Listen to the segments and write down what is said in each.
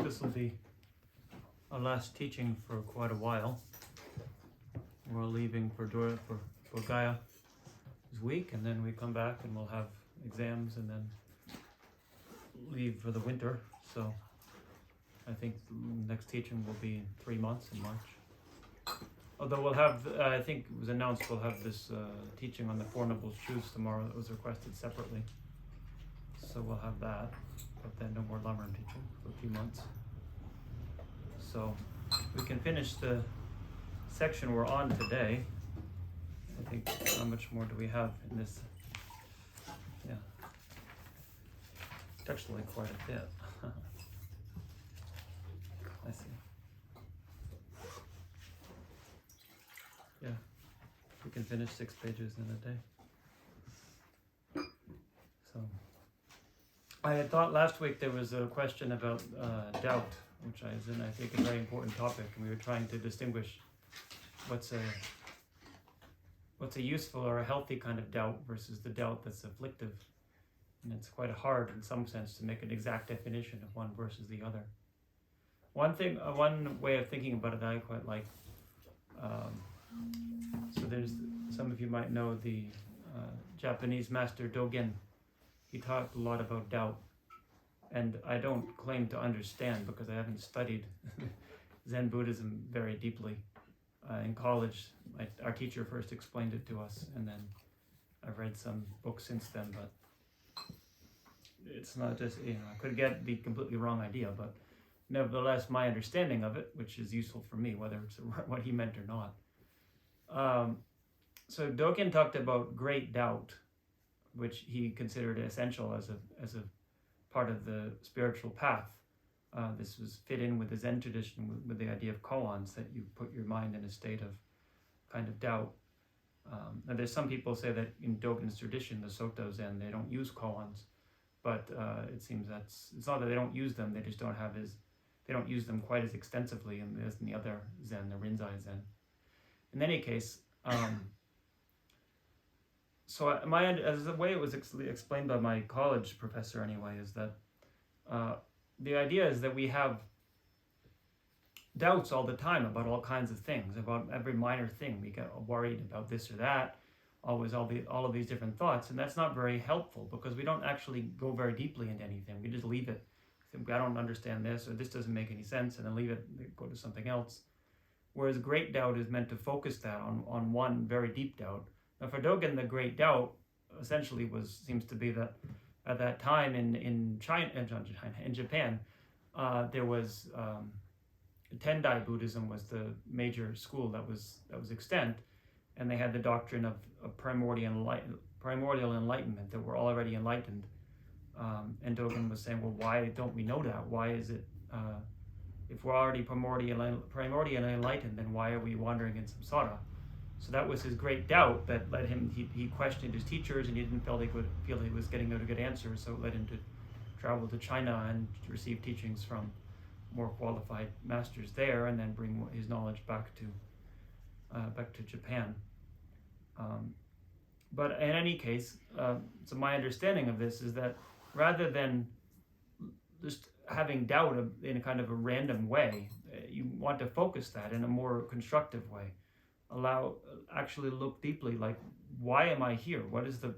this will be our last teaching for quite a while. We're leaving for Gaya this week, and then we come back and we'll have exams and then leave for the winter. So I think the next teaching will be in 3 months in March. Although we'll have, I think it was announced, we'll have this teaching on the Four Noble Truths tomorrow that was requested separately. So we'll have that, but then no more Lam Rim teaching for a few months. So we can finish the section we're on today. I think, how much more do we have in this? Yeah, it's actually quite a bit. I see. Yeah, we can finish 6 pages in a day. So, I had thought last week there was a question about doubt, which I think a very important topic, and we were trying to distinguish what's a useful or a healthy kind of doubt versus the doubt that's afflictive. And it's quite hard in some sense to make an exact definition of one versus the other. One way of thinking about it that I quite like, so there's, some of you might know the Japanese master Dogen. He talked a lot about doubt, and I don't claim to understand because I haven't studied Zen Buddhism very deeply. In college, our teacher first explained it to us, and then I've read some books since then, but it's not just, I could get the completely wrong idea, but nevertheless, my understanding of it, which is useful for me, whether it's what he meant or not. So Dogen talked about great doubt, which he considered essential as a part of the spiritual path. This was fit in with the Zen tradition, with the idea of koans, that you put your mind in a state of kind of doubt. Now there's some people say that in Dogen's tradition, the Soto Zen, they don't use koans, but it seems it's not that they don't use them, they just they don't use them quite as extensively as in the other Zen, the Rinzai Zen. In any case, so as the way it was explained by my college professor anyway, is that the idea is that we have doubts all the time about all kinds of things, about every minor thing. We get worried about this or that, always all of these different thoughts, and that's not very helpful because we don't actually go very deeply into anything. We just leave it. Think, I don't understand this, or this doesn't make any sense, and then leave it, go to something else. Whereas great doubt is meant to focus that on one very deep doubt. Now for Dogen, the great doubt essentially seems to be that at that time in Japan, there was Tendai Buddhism was the major school that was extant, and they had the doctrine of primordial enlightenment, that we're already enlightened. And Dogen was saying, well, why don't we know that? Why is it, if we're already primordial enlightened, then why are we wandering in samsara? So that was his great doubt that led him, he questioned his teachers, and he didn't feel he was getting a good answer, so it led him to travel to China and to receive teachings from more qualified masters there, and then bring his knowledge back to Japan. But in any case, so my understanding of this is that rather than just having doubt in a kind of a random way, you want to focus that in a more constructive way. Actually look deeply, like, why am I here? What is the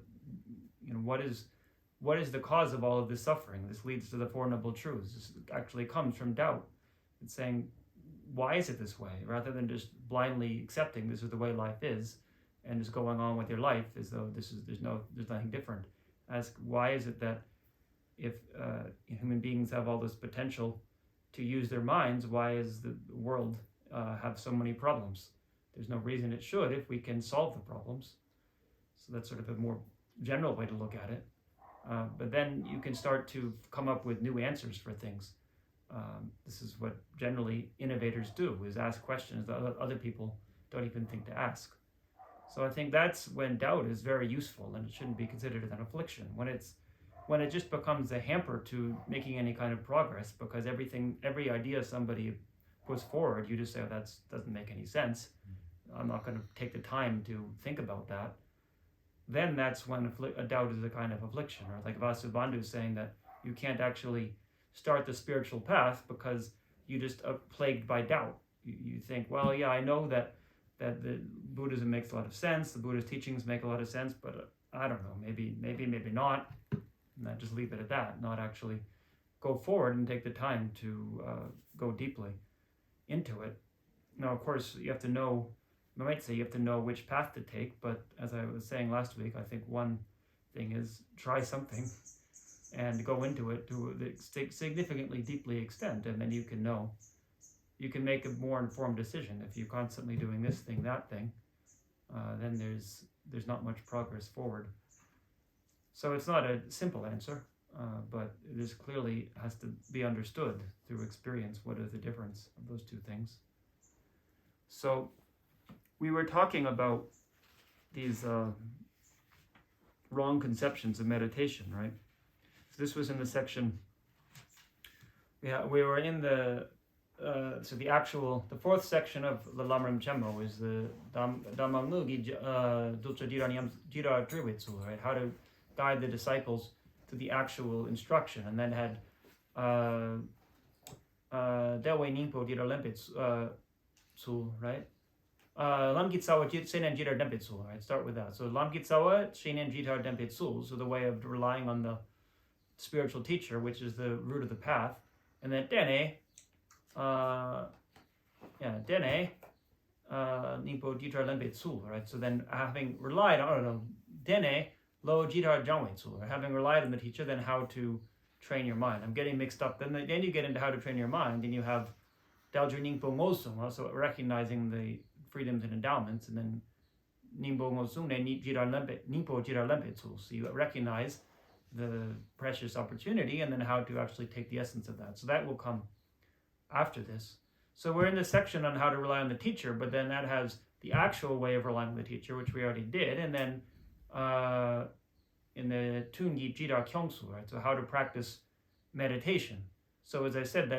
cause of all of this suffering? This leads to the Four Noble Truths. This actually comes from doubt. It's saying, why is it this way? Rather than just blindly accepting this is the way life is, and just going on with your life as though there's nothing different. Ask, why is it that if human beings have all this potential to use their minds, why is the world have so many problems? There's no reason it should if we can solve the problems. So that's sort of a more general way to look at it. But then you can start to come up with new answers for things. This is what generally innovators do, is ask questions that other people don't even think to ask. So I think that's when doubt is very useful, and it shouldn't be considered an affliction. When it just becomes a hamper to making any kind of progress, because every idea somebody puts forward, you just say, oh, that doesn't make any sense. I'm not going to take the time to think about that. Then that's when a doubt is a kind of affliction. Or like Vasubandhu saying that you can't actually start the spiritual path because you just are plagued by doubt. You think, well, yeah, I know that the Buddhism makes a lot of sense, the Buddhist teachings make a lot of sense, but I don't know, maybe not, and then just leave it at that, not actually go forward and take the time to go deeply into it. Now, of course, you have to know, I might say you have to know which path to take, but as I was saying last week, I think one thing is try something and go into it to the significantly deeply extent, and then you can know. You can make a more informed decision. If you're constantly doing this thing, that thing, then there's not much progress forward. So it's not a simple answer, but it is clearly has to be understood through experience. What is the difference of those two things? So we were talking about these wrong conceptions of meditation, right? So this was in the section. We were in the so the fourth section of the Lam Rim.Chen.Mo is the Dhammamlugi Dulcha Jira Triwitsu, right? How to guide the disciples to the actual instruction, and then had Dewe Ningpo Jira Lempitsu, right? Lam Gitsawa Shinen Jira Dempitsu, right? Start with that. So Lam Gitsawa Shinen Jira Dempitsu, so the way of relying on the spiritual teacher, which is the root of the path, and then Dene. Dene Nipo Jitra Lempitsu, right? So then having relied on Dene Lo Jitra Jangwetsu, having relied on the teacher, then how to train your mind. I'm getting mixed up. Then you get into how to train your mind, and you have Dalju Ningpo Ngosung, also recognizing the freedoms and endowments, and then Ningpo Ngosung Ningpo Jitra Lempitsu. So you recognize the precious opportunity, and then how to actually take the essence of that. So that will come after this. So we're in the section on how to rely on the teacher, but then that has the actual way of relying on the teacher, which we already did, and then in the Tungi Jida Kyongsu, right? So how to practice meditation. So as I said,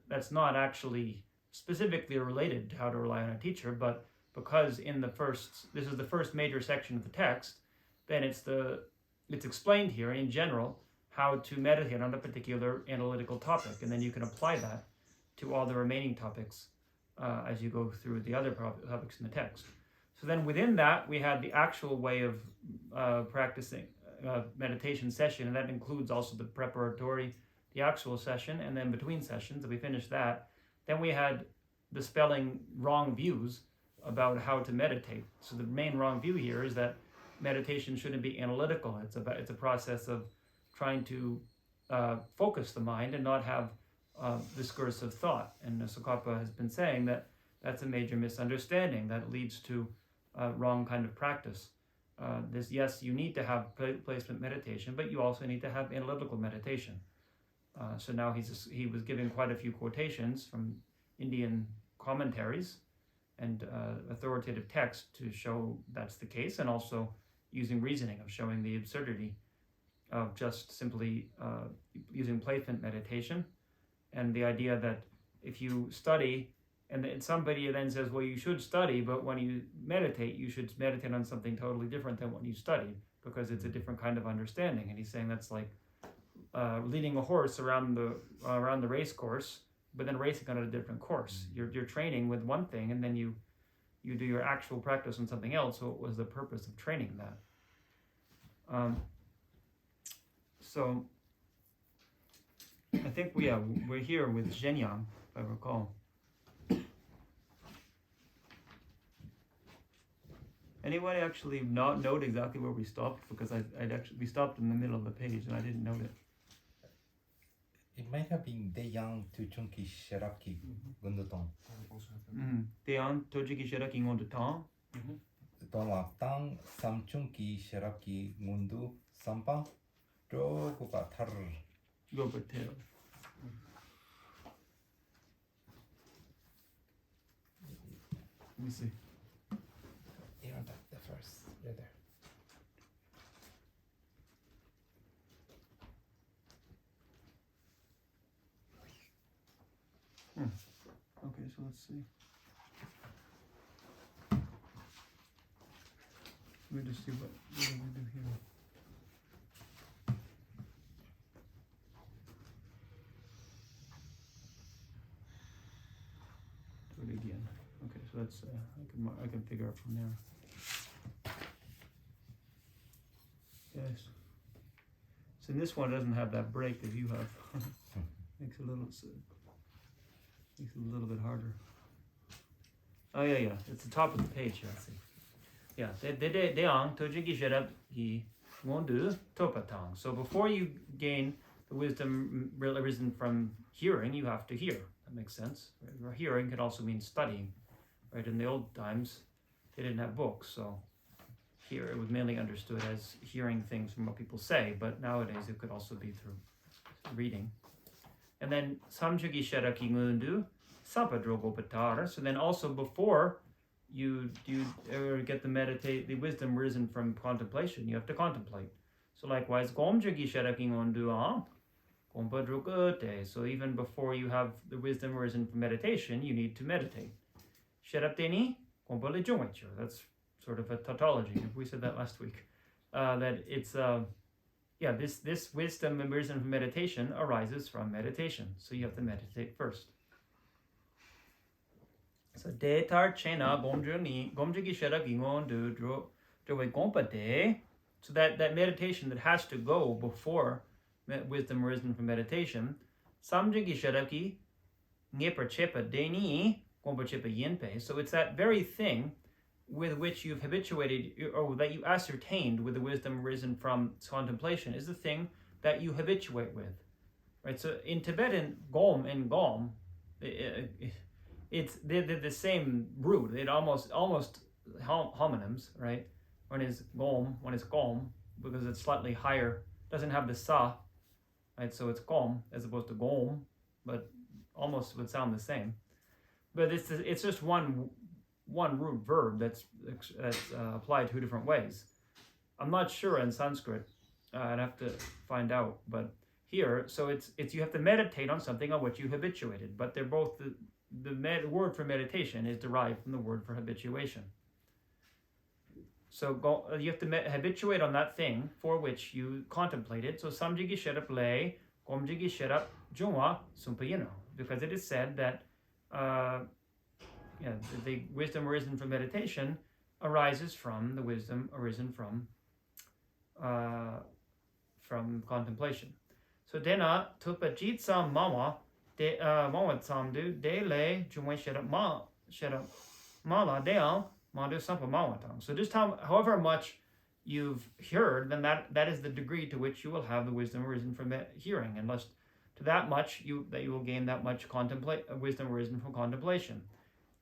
that's not actually specifically related to how to rely on a teacher, but because this is the first major section of the text, then it's explained here in general how to meditate on a particular analytical topic, and then you can apply that to all the remaining topics as you go through the other topics in the text. So then within that, we had the actual way of practicing meditation session, and that includes also the preparatory, the actual session, and then between sessions, if we finished that, then we had dispelling wrong views about how to meditate. So the main wrong view here is that meditation shouldn't be analytical. It's a process of trying to focus the mind and not have discursive thought. And Tsongkhapa has been saying that that's a major misunderstanding that leads to wrong kind of practice. Yes, you need to have placement meditation, but you also need to have analytical meditation. So now he was giving quite a few quotations from Indian commentaries and authoritative text to show that's the case, and also using reasoning of showing the absurdity of just simply using placement meditation, and the idea that if you study, and somebody then says, well, you should study, but when you meditate, you should meditate on something totally different than what you studied, because it's a different kind of understanding. And he's saying that's like leading a horse around the race course, but then racing on a different course. You're training with one thing, and then you do your actual practice on something else. So what was the purpose of training that? So I think we're here with Zhenyang, if I recall. Anybody actually not note exactly where we stopped? Because we stopped in the middle of the page and I didn't note it. It might have been Deyang to Chunki Sheraki Gundutong. Deyang to Chunki Sheraki Gundutong. Tolak Tang Sam Chunki Sheraki Mundu Sampa Dro Gubatar. Gobatel. Let me see. You're on the first. You're there. Okay, so let's see. Let me just see what do we do here. that's I can figure out from there. Yes. So this one doesn't have that break that you have. Makes it a little bit harder. Oh yeah. It's the top of the page. I see. Yeah. Deang tojiki sherab hi ngondu topatang. So before you gain the wisdom arisen from hearing, you have to hear. That makes sense. Right? Hearing could also mean studying. Right? In the old times, they didn't have books, so here it was mainly understood as hearing things from what people say, but nowadays it could also be through reading. And then samjugi sharaki ngundu sapadrogo patar. So then also before you get the wisdom risen from contemplation, you have to contemplate. So likewise, gomjugi sharaki ngundu gompadrogote. So even before you have the wisdom risen from meditation, you need to meditate. Sharapteni gompalejongwecho. That's sort of a tautology. We said that last week. That it's this wisdom and risen from meditation arises from meditation. So you have to meditate first. So de tar chena gomjigi sharagi ngondu drowe gompade. So that meditation that has to go before wisdom risen from meditation. Samjigi sharaki ngeper chepa deni gompa chepa yinpe. So it's that very thing with which you've habituated, or that you ascertained with the wisdom risen from contemplation, is the thing that you habituate with, right? So in Tibetan, gom and gom, they're the same root. It almost homonyms, right? One is gom, one is gom, because it's slightly higher, doesn't have the sa, right? So it's gom as opposed to gom, but almost would sound the same. But it's just one root verb that's applied two different ways. I'm not sure in Sanskrit. I'd have to find out. But here, so it's you have to meditate on something on which you habituated. But they're both the word for meditation is derived from the word for habituation. So you have to habituate on that thing for which you contemplated. So samjigi sherap le, gomjigi sherap jungwa sumpayino, because it is said that. The wisdom arisen from meditation arises from the wisdom arisen from contemplation. So dena tupa jitsam mawa de mawa tsamdu de le jumwe sherap mala deal madu sampa mawatang. So just however much you've heard, then that is the degree to which you will have the wisdom arisen from hearing, unless to that much you will gain that much wisdom arisen from contemplation.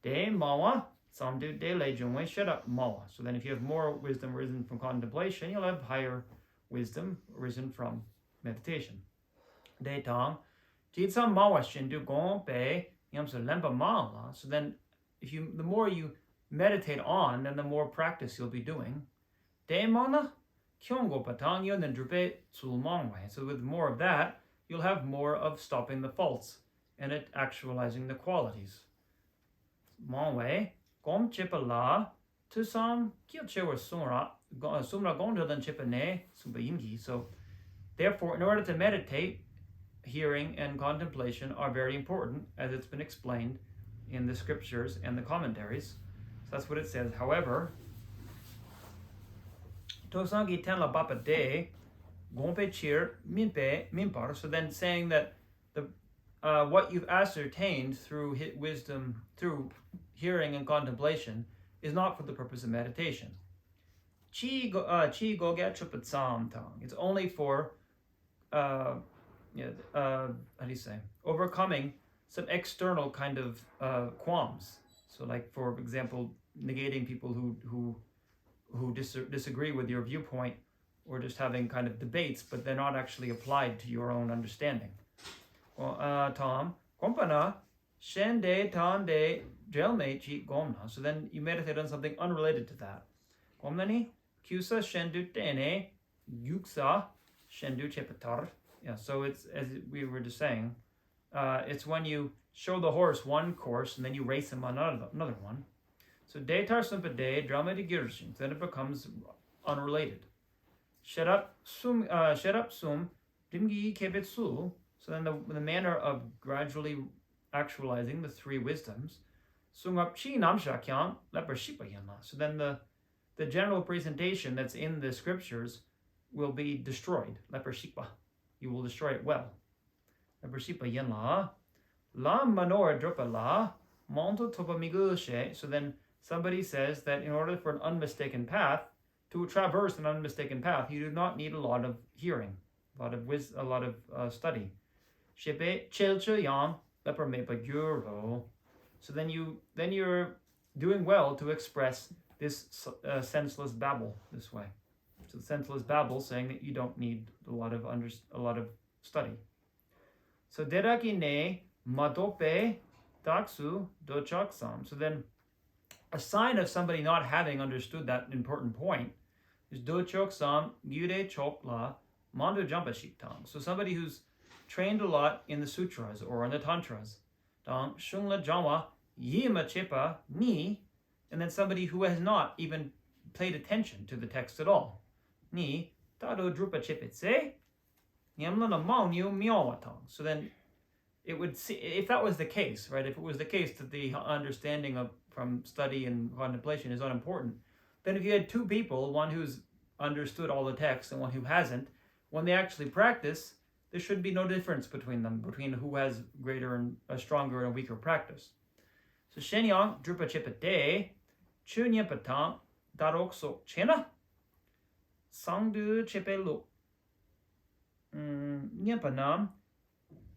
De mawa samdu de le jungwe sherap mawa. So then if you have more wisdom arisen from contemplation, you'll have higher wisdom arisen from meditation. De tang jitsam mawa shindu gong pe yamsa lempa mala. So then the more you meditate on, then the more practice you'll be doing. De mana kyongo patang yon then drupe sulmangwe. So with more of that, you'll have more of stopping the faults and it actualizing the qualities. Mangwe gom chipa la to some kilchewa sumra gonda than chipa ne sumbayingi. So therefore, in order to meditate, hearing and contemplation are very important, as it's been explained in the scriptures and the commentaries. So that's what it says. However, tosangi tenla bapa de gompe chir minpe minpar. So then saying that what you've ascertained through wisdom, through hearing and contemplation, is not for the purpose of meditation. Chi go get chupatsam tang. It's only for how do you say, overcoming some external kind of qualms. So like, for example, negating people who disagree with your viewpoint, or just having kind of debates, but they're not actually applied to your own understanding. Tom, kompana, shende tande jelme chi gomna. So then you meditate on something unrelated to that. Gomnani, kusa shendu tene, yuksa shendu chepatar. Yeah, so it's, as we were just saying, it's when you show the horse one course and then you race him on another one. So detar sumpade drama de girshin, then it becomes unrelated. Sherap sum dimgi kebetsu. So then the manner of gradually actualizing the three wisdoms. Sungap chi nam sha kyang leper shipa yanla. So then the general presentation that's in the scriptures will be destroyed. Leper shipa. You will destroy it well. Leper shipa yanla. La manor dropa la. Monto topa migushe. So then somebody says that in order for an unmistaken path, to traverse an unmistaken path, you do not need a lot of hearing, a lot of study. Shepe chelche yang leper mepa gyuro. So then you're doing well to express this senseless babble this way. So senseless babble saying that you don't need a lot of study. So deraki ne madope taksu dochaksam. So then a sign of somebody not having understood that important point is dochoksam gyure chokla mando jampa shiktang. So somebody who's trained a lot in the sutras or in the tantras. Dang shungla jama yima chepa ni, and then somebody who has not even paid attention to the text at all. Ni tado drupa chepetse yamla na maunyu miawatang. So then it would see, if that was the case, right? If it was the case that the understanding of from study and contemplation is unimportant, then if you had two people, one who's understood all the text and one who hasn't, when they actually practice, there should be no difference between them, between who has greater and a stronger and a weaker practice. So shenyang drupa chepate chunya patang darokso chena sangdu chepelu nyapanam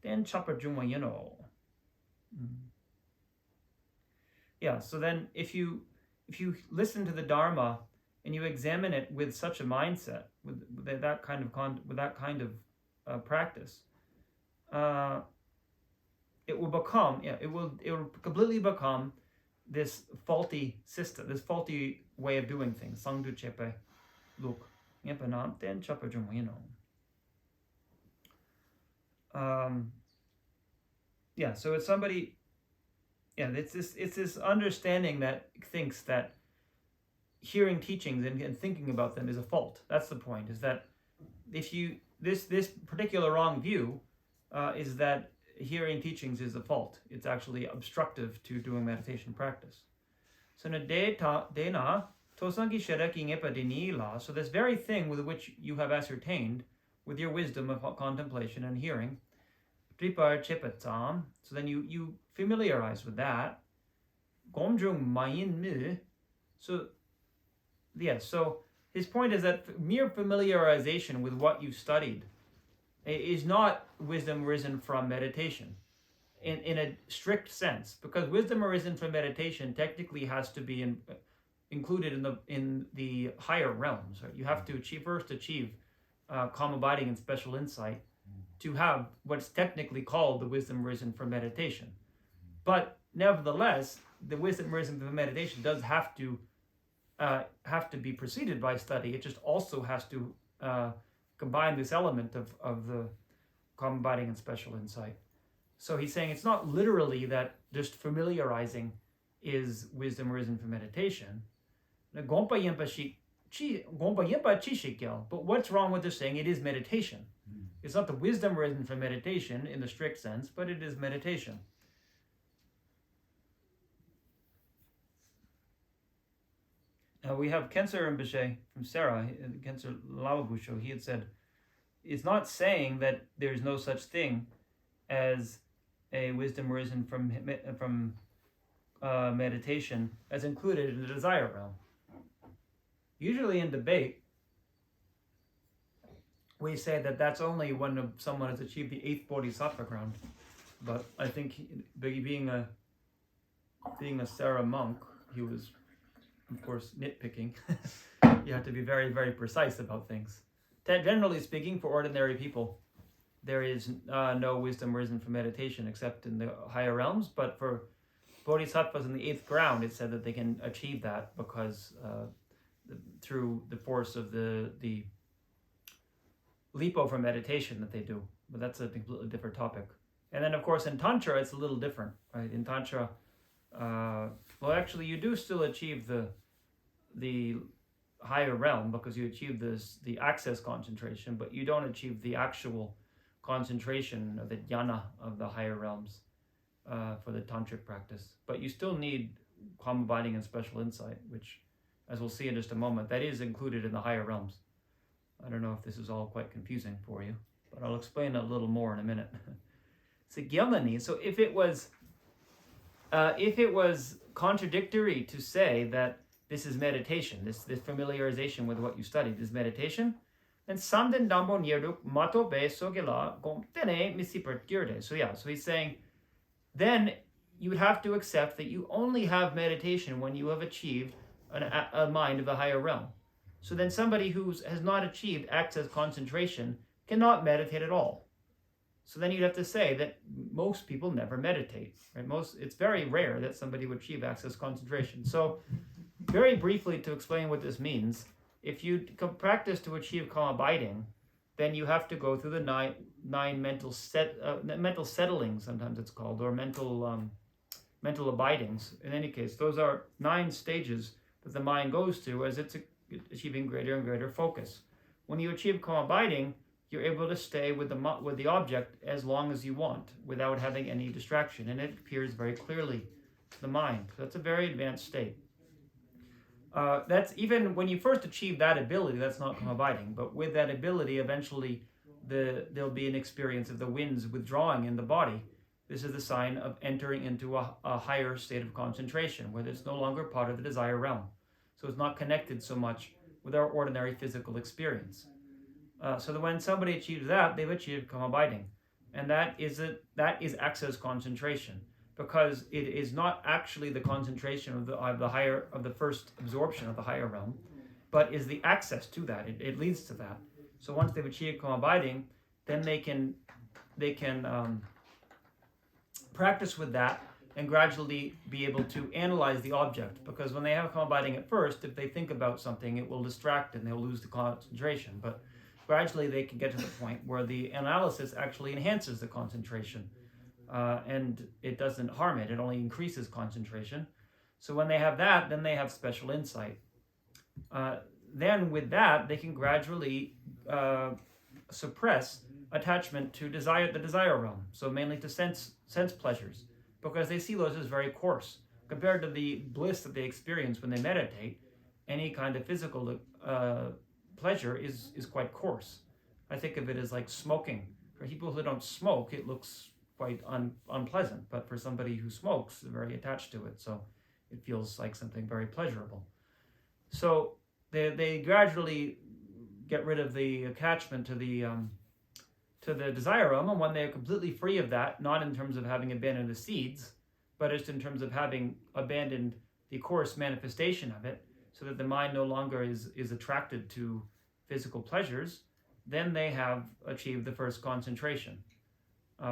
then chapa juma Yeah, so then if you listen to the Dharma and you examine it with such a mindset, with that kind of practice, it will completely become this faulty system, this faulty way of doing things. Sangdu chepe look nyepanam ten chapa juma so it's somebody. It's this understanding that thinks that hearing teachings and thinking about them is a fault. That's the point. Is that if you this particular wrong view is that hearing teachings is a fault. It's actually obstructive to doing meditation practice. So na dena tosangi sheraki ngepa deni la. So this very thing with which you have ascertained with your wisdom of contemplation and hearing. So then you familiarize with that. So his point is that mere familiarization with what you studied is not wisdom risen from meditation in a strict sense, because wisdom arisen from meditation technically has to be included in the higher realms. Right? You have to first achieve calm abiding and special insight to have what's technically called the wisdom risen from meditation. But nevertheless, the wisdom risen from meditation does have to be preceded by study. It just also has to combine this element of the calm abiding and special insight. So he's saying it's not literally that just familiarizing is wisdom risen from meditation. But what's wrong with this saying it is meditation? It's not the wisdom risen from meditation in the strict sense, but it is meditation. We have Kensei Rinpoche from Sera, Kensei Lama Busho. He had said, it's not saying that there's no such thing as a wisdom risen from meditation as included in the desire realm. Usually in debate, we say that that's only when someone has achieved the 8th bodhisattva ground. But I think being a Sera monk, he was, of course, nitpicking. You have to be very, very precise about things. Generally speaking, for ordinary people, there is no wisdom risen from meditation except in the higher realms. But for bodhisattvas in the 8th ground, it's said that they can achieve that because through the force of the lipo from meditation that they do. But that's a completely different topic. And then, of course, in Tantra, it's a little different, right? In Tantra, you do still achieve the higher realm because you achieve the access concentration, but you don't achieve the actual concentration of the jnana of the higher realms. for the tantric practice. But you still need calm abiding and special insight, which, as we'll see in just a moment, that is included in the higher realms. I don't know if this is all quite confusing for you, but I'll explain a little more in a minute. So if it was contradictory to say that this is meditation, this familiarization with what you studied is meditation, then samden dambo nirduk mato be sogela gomtene misipert. So he's saying, then you would have to accept that you only have meditation when you have achieved a mind of the higher realm. So then somebody who has not achieved access concentration cannot meditate at all. So then you'd have to say that most people never meditate, right? It's very rare that somebody would achieve access concentration. So very briefly to explain what this means, if you practice to achieve calm abiding, then you have to go through the nine mental settlings, sometimes it's called, or mental abidings. In any case, those are 9 stages that the mind goes through as it's achieving greater and greater focus. When you achieve calm abiding, you're able to stay with the object as long as you want without having any distraction, and it appears very clearly to the mind. So that's a very advanced state. That's even when you first achieve that ability, that's not calm abiding, but with that ability, eventually there'll be an experience of the winds withdrawing in the body. This is the sign of entering into a higher state of concentration, where it's no longer part of the desire realm. So it's not connected so much with our ordinary physical experience. So that when somebody achieves that, they've achieved calm abiding, and that is access concentration, because it is not actually the concentration of the first absorption of the higher realm, but is the access to that. It leads to that. So once they've achieved calm abiding, then they can practice with that and gradually be able to analyze the object, because when they have calm abiding at first, if they think about something, it will distract and they'll lose the concentration. But gradually they can get to the point where the analysis actually enhances the concentration, and it doesn't harm it. It only increases concentration. So when they have that, then they have special insight. Then with that, they can gradually suppress attachment to the desire realm, so mainly to sense pleasures, because they see those as very coarse. Compared to the bliss that they experience when they meditate, any kind of physical pleasure is quite coarse. I think of it as like smoking. For people who don't smoke, it looks quite unpleasant, but for somebody who smokes, they're very attached to it, so it feels like something very pleasurable. So they gradually get rid of the attachment to the desire realm, and when they're completely free of that, not in terms of having abandoned the seeds, but just in terms of having abandoned the coarse manifestation of it, so that the mind no longer is attracted to physical pleasures, then they have achieved the first concentration.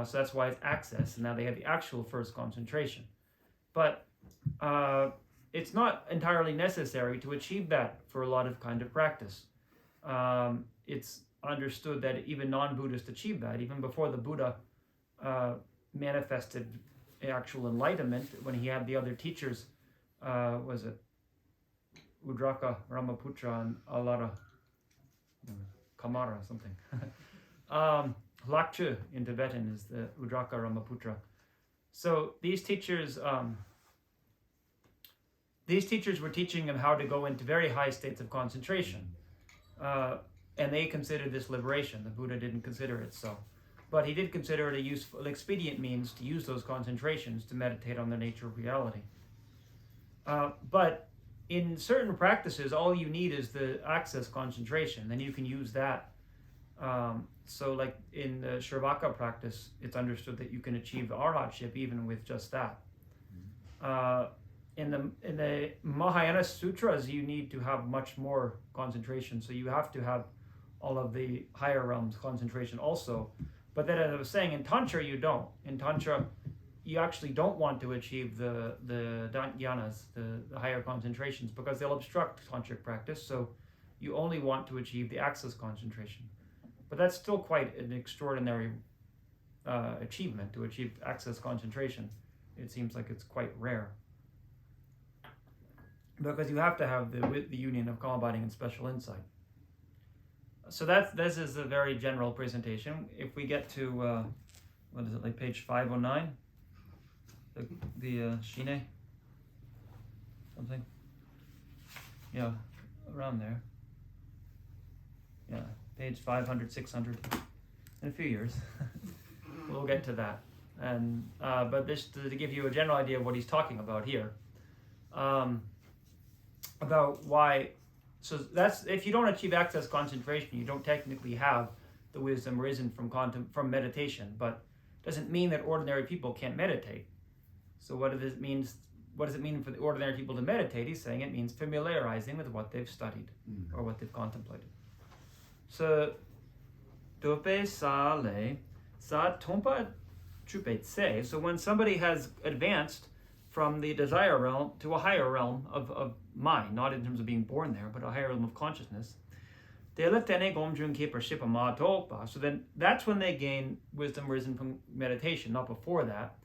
So that's why it's access, and now they have the actual first concentration. But it's not entirely necessary to achieve that for a lot of kind of practice. It's understood that even non-Buddhists achieve that. Even before the Buddha manifested actual enlightenment, when he had the other teachers, was it Udraka, Ramaputra, and Alara Kamara, something. Lakchu in Tibetan is the Udraka Ramaputra. So these teachers were teaching him how to go into very high states of concentration. And they considered this liberation. The Buddha didn't consider it so. But he did consider it a useful, expedient means to use those concentrations to meditate on the nature of reality. But in certain practices, all you need is the access concentration. Then you can use that. So like in the Sravaka practice, it's understood that you can achieve arhatship even with just that. In the Mahayana sutras, you need to have much more concentration. So you have to have all of the higher realms concentration also. But then, as I was saying, in Tantra, you don't. In Tantra, you actually don't want to achieve the dhyanas, the higher concentrations, because they'll obstruct tantric practice. So you only want to achieve the access concentration. But that's still quite an extraordinary achievement, to achieve access concentration. It seems like it's quite rare, because you have to have the union of calm abiding and special insight. So this is a very general presentation. If we get to, what is it, like page 509? the Shine, something. Yeah, around there. Yeah, page 500, 600. In a few years, we'll get to that. And but this to give you a general idea of what he's talking about here, about why. So that's if you don't achieve access concentration, you don't technically have the wisdom risen from meditation. But doesn't mean that ordinary people can't meditate. So what does it mean for the ordinary people to meditate? He's saying it means familiarizing with what they've studied or what they've contemplated. So dope sa le sa tompa chupe tse. So when somebody has advanced from the desire realm to a higher realm of mind, not in terms of being born there, but a higher realm of consciousness, so then that's when they gain wisdom risen from meditation, not before that.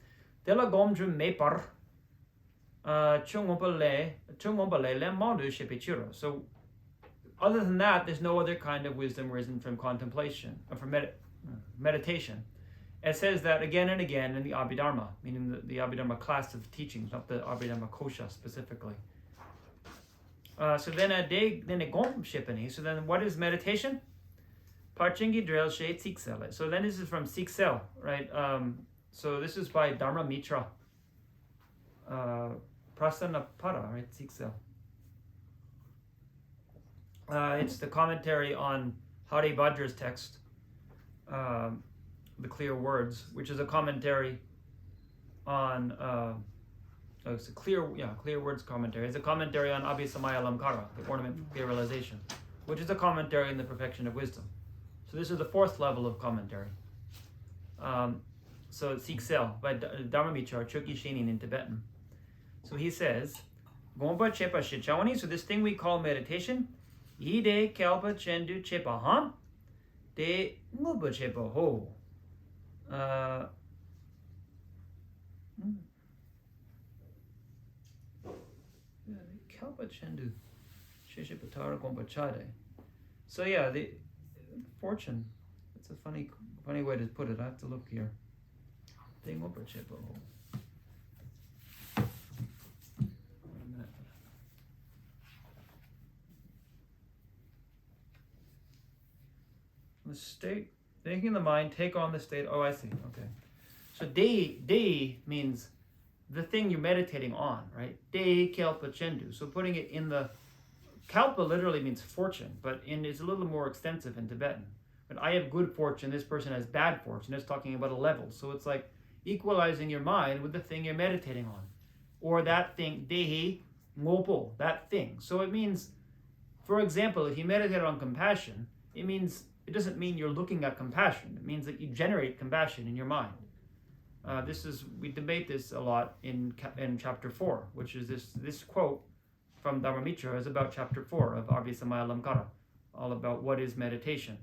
So other than that, there's no other kind of wisdom risen from contemplation, or from meditation. It says that again and again in the Abhidharma, meaning the Abhidharma class of teachings, not the Abhidharma kosha specifically. So then what is meditation? Parchingi drill she Siksel. So then this is from Siksel, right? So this is by Dharma Mitra. Prasanapara, right? Siksel. It's the commentary on Hari Bhadra's text, the Clear Words, which is a commentary on it's a Clear Words commentary. It's a commentary on Abhisamaya Lamkara, the ornament for clear realization, which is a commentary on the perfection of wisdom. So this is the fourth level of commentary. So it's Siksel by Dharmamitra, Chökyi Shenin in Tibetan. So he says, Gompa Chepa Shichawani, so this thing we call meditation, Yide Kalpa Chendu Chepa Han, De Muba Chepa Ho. Kalpa Chendu Shishipatara Gompa Chade. So yeah, the fortune. It's a funny way to put it. I have to look here. De Muba Chepa Ho. The state, thinking the mind, take on the state. Oh, I see. Okay. So de means the thing you're meditating on, right? De kalpa chendu. So putting it in the kalpa literally means fortune, but it's a little more extensive in Tibetan. But I have good fortune, this person has bad fortune. It's talking about a level. So it's like equalizing your mind with the thing you're meditating on. Or that thing, dehi ngopo, that thing. So it means, for example, if you meditate on compassion, it doesn't mean you're looking at compassion. It means that you generate compassion in your mind. We debate this a lot in chapter 4, which is this quote from Dharmamitra is about chapter 4 of Abhisamaya Lamkara, all about what is meditation.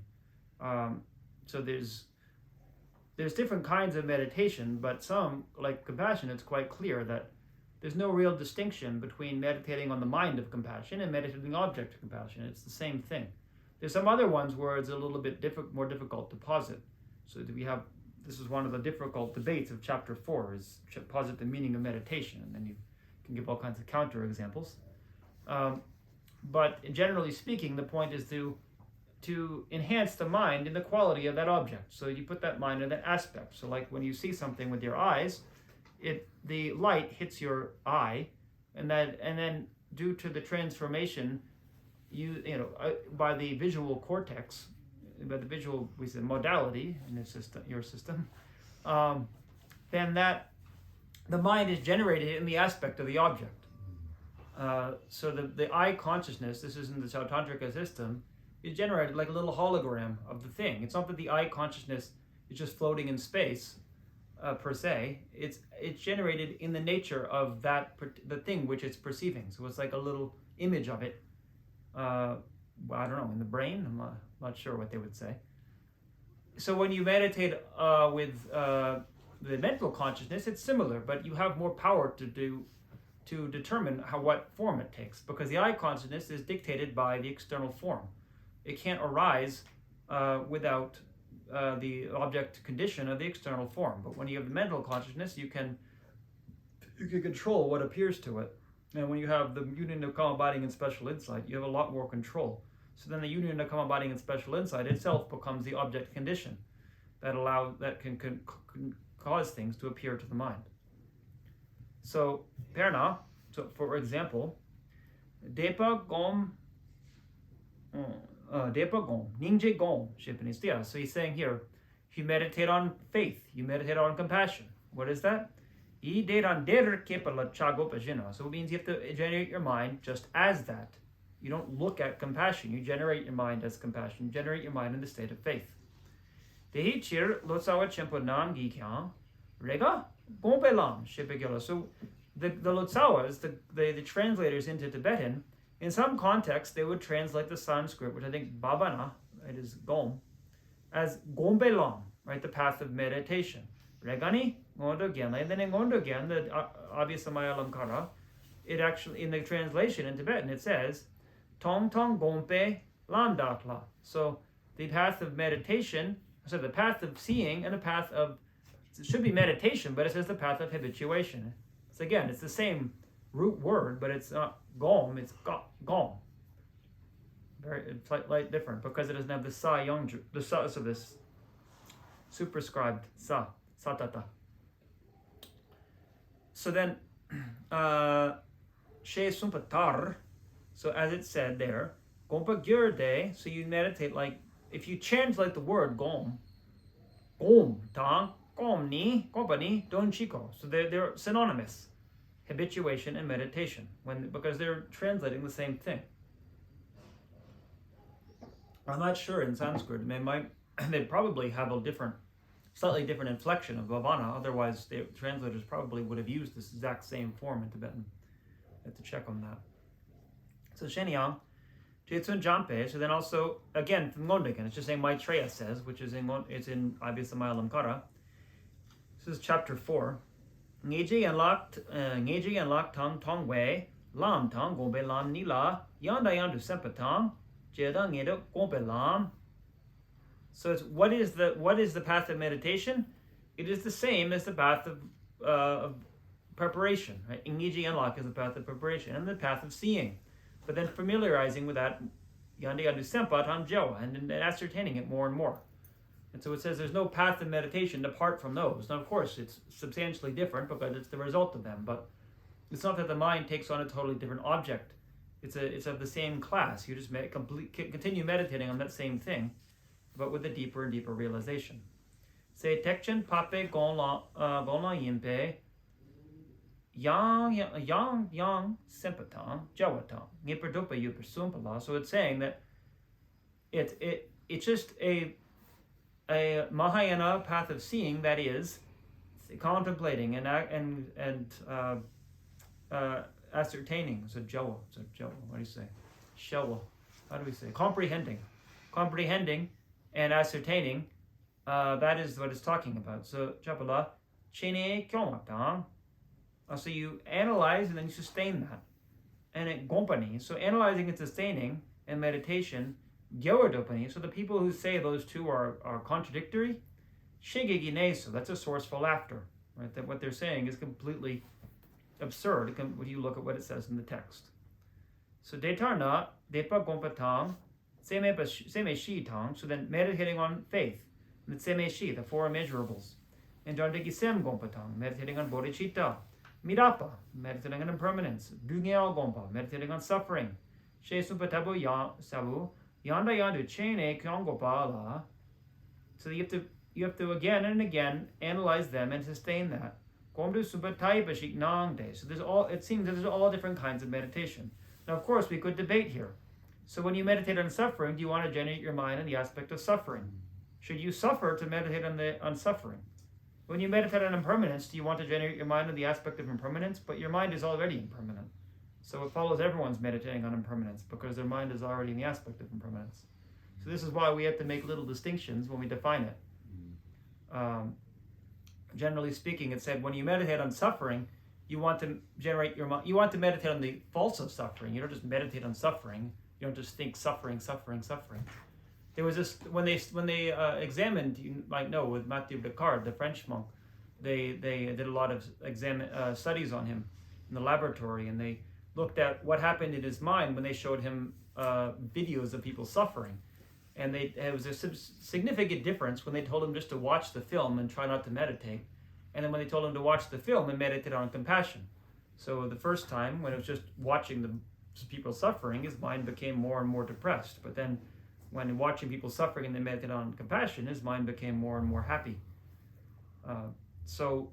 So there's different kinds of meditation, but some, like compassion, it's quite clear that there's no real distinction between meditating on the mind of compassion and meditating on the object of compassion. It's the same thing. There's some other ones where it's a little bit more difficult to posit. So this is one of the difficult debates of chapter 4, is to posit the meaning of meditation, and then you can give all kinds of counter examples. But generally speaking, the point is to enhance the mind in the quality of that object. So you put that mind in that aspect. So like when you see something with your eyes, the light hits your eye, and then due to the transformation, by the visual cortex, by the visual modality in your system, then the mind is generated in the aspect of the object. So the eye consciousness, this is in the Sautantrika system, is generated like a little hologram of the thing. It's not that the eye consciousness is just floating in space per se. It's generated in the nature of the thing which it's perceiving. So it's like a little image of it. I don't know, in the brain. I'm not sure what they would say. So when you meditate with the mental consciousness, it's similar, but you have more power to determine what form it takes, because the eye consciousness is dictated by the external form. It can't arise without the object condition of the external form. But when you have the mental consciousness, you can you can control what appears to it. And when you have the union of calm abiding and special insight, you have a lot more control. So then the union of calm abiding and special insight itself becomes the object condition that can cause things to appear to the mind. So perna, so for example, depa gom ningje gom shipanistia. So he's saying here, you meditate on faith, you meditate on compassion. What is that? So it means you have to generate your mind just as that. You don't look at compassion, you generate your mind as compassion, you generate your mind in the state of faith. So the Lotsawas, the translators into Tibetan, in some contexts they would translate the Sanskrit, which I think Bhavana, it is Gom, as Gombe Lam, right, the path of meditation. Regani, Gondo again, and then in Gondo again, the Abhisamaya Lamkara, it actually, in the translation in Tibetan, it says, Tong Tong Gompe Lamdatla. So the path of meditation, so the path of seeing and the path of, it should be meditation, but it says the path of habituation. So again, it's the same root word, but it's not Gom, it's Gom. It's slightly different because it doesn't have the Sa Yongju, the Sa, so this superscribed Sa. Satata. So then, She Sumpatar, so as it said there, Gompa Gyurde, so you meditate like, if you translate the word Gom, Tang, Gom Ni, Gompa Don Chico. So they're synonymous, habituation and meditation, because they're translating the same thing. I'm not sure in Sanskrit, they probably have a slightly different inflection of Bhavana, otherwise the translators probably would have used this exact same form in Tibetan. I have to check on that. So Shenyang, Jetsun Jampe, so then also, again, from Gondikan, it's just saying Maitreya says, which is in Abhisamaya Lamkara. This is chapter 4. Ngeji and lak tang tong wei, lam tang gombe lam nila, yanda yandu sempatang, jedang edo gombe lam. So it's what is the path of meditation? It is the same as the path of preparation. Right? Engaging and lock is the path of preparation and the path of seeing. But then familiarizing with that yandi yadu sempat on Jawa and ascertaining it more and more. And so it says there's no path of meditation apart from those. Now of course it's substantially different because it's the result of them, but it's not that the mind takes on a totally different object. It's of the same class. You just continue meditating on that same thing, but with a deeper and deeper realization. Say tekchen pape gonla yimpe yang sempatang jawatang niperdupa yupersumpala. So it's saying that it's just a Mahayana path of seeing, that is contemplating and ascertaining. So Jawa, what do you say? Shawa, how do we say? Comprehending and ascertaining, that is what it's talking about. So Chapala, Chene Kyomatang. So you analyze and then you sustain that. And at Gompani, so analyzing and sustaining and meditation, Gyawadopani, so the people who say those two are contradictory, Shigigine, so that's a source for laughter. Right? That what they're saying is completely absurd when you look at what it says in the text. So Detarna, Depa Gompatang, Seme Shi Tang, so then meditating on faith, and Seme Shi, the four immeasurables. And Jandegi Sem Gompatang, meditating on bodhicitta. Mirapa, meditating on impermanence. Dungeo Gompa, meditating on suffering. She Supatabu Sabu, Yanda Yandu Chene Kyongopala. So you have to again and again analyze them and sustain that. Gomdu Supataipa Shik Nangde. So it seems that there's all different kinds of meditation. Now of course we could debate here. So when you meditate on suffering, do you want to generate your mind on the aspect of suffering? Should you suffer to meditate on suffering? When you meditate on impermanence, do you want to generate your mind on the aspect of impermanence? But your mind is already impermanent. So it follows everyone's meditating on impermanence because their mind is already in the aspect of impermanence. So this is why we have to make little distinctions when we define it. Generally speaking, it said when you meditate on suffering, you want to generate your mind. You want to meditate on the faults of suffering. You don't just meditate on suffering. You don't just think suffering. There was this when they examined, you might know, with Mathieu Descartes, the French monk, they did a lot of studies on him in the laboratory, and they looked at what happened in his mind when they showed him videos of people suffering. And it was a significant difference when they told him just to watch the film and try not to meditate, and then when they told him to watch the film and meditate on compassion. So the first time, when it was just watching the people suffering, his mind became more and more depressed. But then when watching people suffering and then meditated on compassion, his mind became more and more happy. So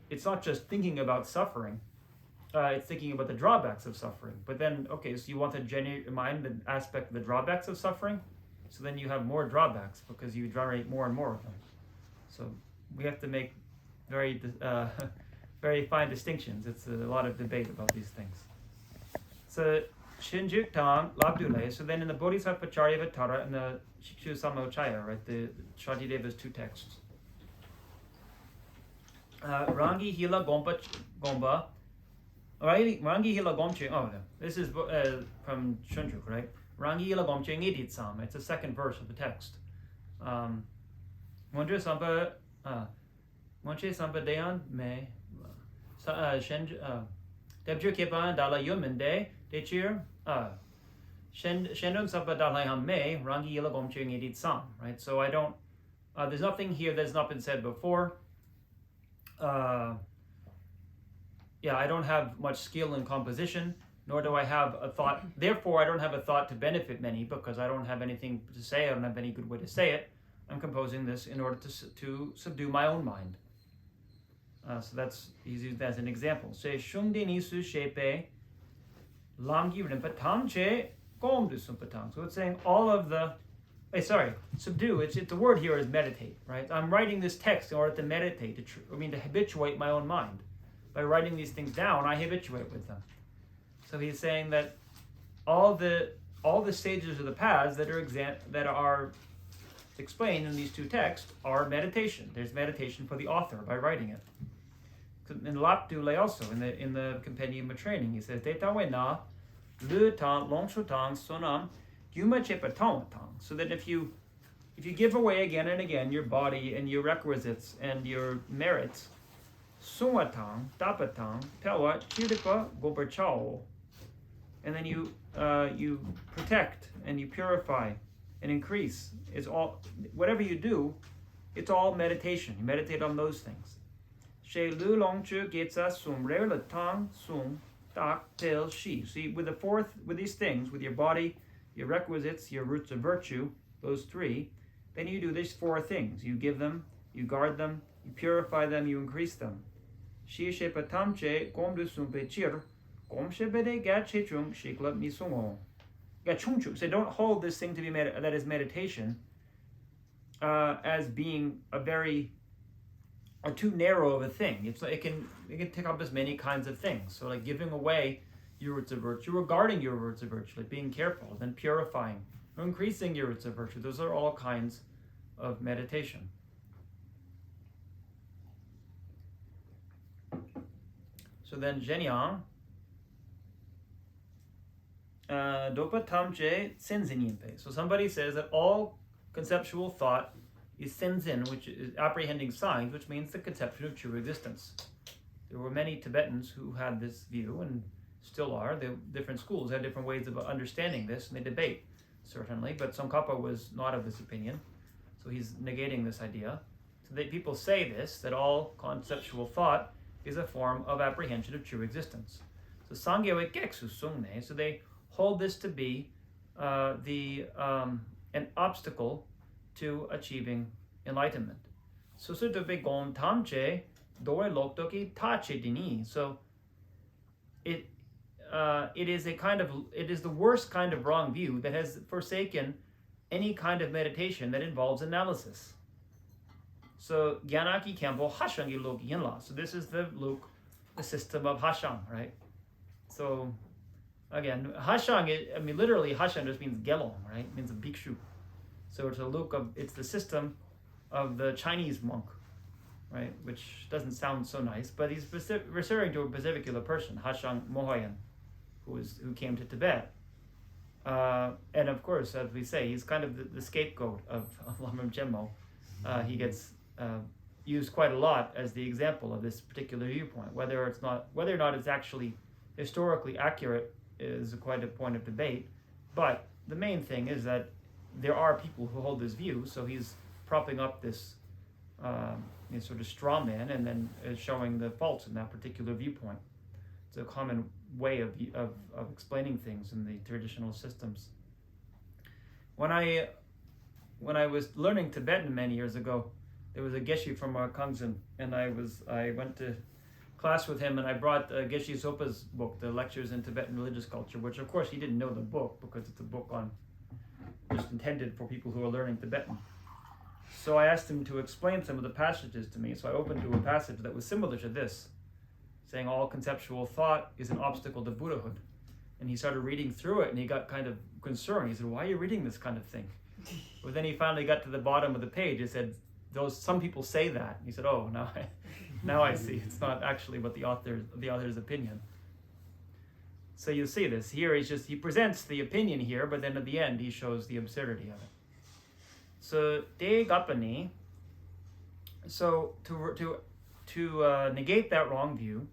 it's not just thinking about suffering, it's thinking about the drawbacks of suffering. But then, okay, so you want to generate in mind the aspect of the drawbacks of suffering, so then you have more drawbacks because you generate more and more of them. So we have to make very very fine distinctions. It's a lot of debate about these things. So Shinjuk Tang Labdule. So then in the Bodhisattva Charyavatara and the Shikshu Samochaya, right, the Shatideva's two texts. Rangi Hila Gomba. Rangi Hila Gomche. Oh, no. This is from Shunjuk, right? Rangi Hila Gomche Ngidit Sam. It's the second verse of the text. Mondre Sampa Deyan Me Debju Kepa Dala Yumende Dechir Shendung Sampa Dala Ham Me Rangi Hila Gomche Ngidit Sam. Right? So I don't there's nothing here that's not been said before. I don't have much skill in composition, nor do I have a thought. Therefore, I don't have a thought to benefit many because I don't have anything to say. I don't have any good way to say it. I'm composing this in order to subdue my own mind. So he's used as an example. Say shungdi nisu shepe lamgi rimpatang che gomdu sumpatang. So it's saying all of the. Subdue. The word here is meditate, right? I'm writing this text in order to meditate, to habituate my own mind. By writing these things down, I habituate with them. So he's saying that all the stages of the paths that are explained in these two texts are meditation. There's meditation for the author by writing it. In Lapdule also, in the Compendium of Training, he says, Detawe na lu tang long shu tang sonam yuma chepa tang. So that if you give away again and again your body and your requisites and your merits, Sumatang, Tapatang, Pewa, Chiripa, Goberchao. And then you protect and you purify and increase. It's all whatever you do, it's all meditation. You meditate on those things. She Lu Long Chu Getsa Sum Re La Tang Sum Tak Tel Shi. See, with these things, with your body, your requisites, your roots of virtue, those three, then you do these four things. You give them, you guard them, you purify them, you increase them. Shi shepa tamche gomdu sumpe chir gom shebede gache chung shikla misungo gachungchu. So don't hold this thing to be that is meditation as being too narrow of a thing. It's like it can take up as many kinds of things. So like giving away your roots of virtue, regarding your roots of virtue, like being careful, then purifying, or increasing your roots of virtue. Those are all kinds of meditation. So then Zhenyang Dopa Tamche Senzinimpe. So somebody says that all conceptual thought is senzin, which is apprehending signs, which means the conception of true existence. There were many Tibetans who had this view and still are. The different schools have different ways of understanding this, and they debate, certainly, but Tsongkhapa was not of this opinion, so he's negating this idea. So that people say this, that all conceptual thought is a form of apprehension of true existence. So Sangyewe Geksu Sungne, so they hold this to be an obstacle to achieving enlightenment. So Sutobe Gon Tamche Dore Loktoki Tache Dini. So it is the worst kind of wrong view that has forsaken any kind of meditation that involves analysis. So Gyanaki Kempo Hashangi Luk Yinla. So this is the system of Hashang, right? So again, Hashang, literally Hashang just means Gelong, right? It means a bhikshu. So it's the system of the Chinese monk, right? Which doesn't sound so nice, but he's referring to a particular person, Hashang Mohoyan, who came to Tibet. And of course, as we say, he's kind of the scapegoat of Lam Rim.Chen.Mo. He gets used quite a lot as the example of this particular viewpoint. Whether or not it's actually historically accurate is quite a point of debate. But the main thing is that there are people who hold this view, so he's propping up this sort of straw man and then showing the faults in that particular viewpoint. It's a common way of explaining things in the traditional systems. When I was learning Tibetan many years ago, there was a Geshe from Kangzin, and I went to class with him, and I brought Geshe Sopa's book, The Lectures in Tibetan Religious Culture, which of course he didn't know the book because it's a book just intended for people who are learning Tibetan. So I asked him to explain some of the passages to me. So I opened to a passage that was similar to this, saying all conceptual thought is an obstacle to Buddhahood. And he started reading through it, and he got kind of concerned. He said, "Why are you reading this kind of thing?" But then he finally got to the bottom of the page. He said, some people say that. He said, "Oh, now I see. It's not actually what the author's opinion." So you see this here. He presents the opinion here, but then at the end he shows the absurdity of it. So de gapani. So to negate that wrong view,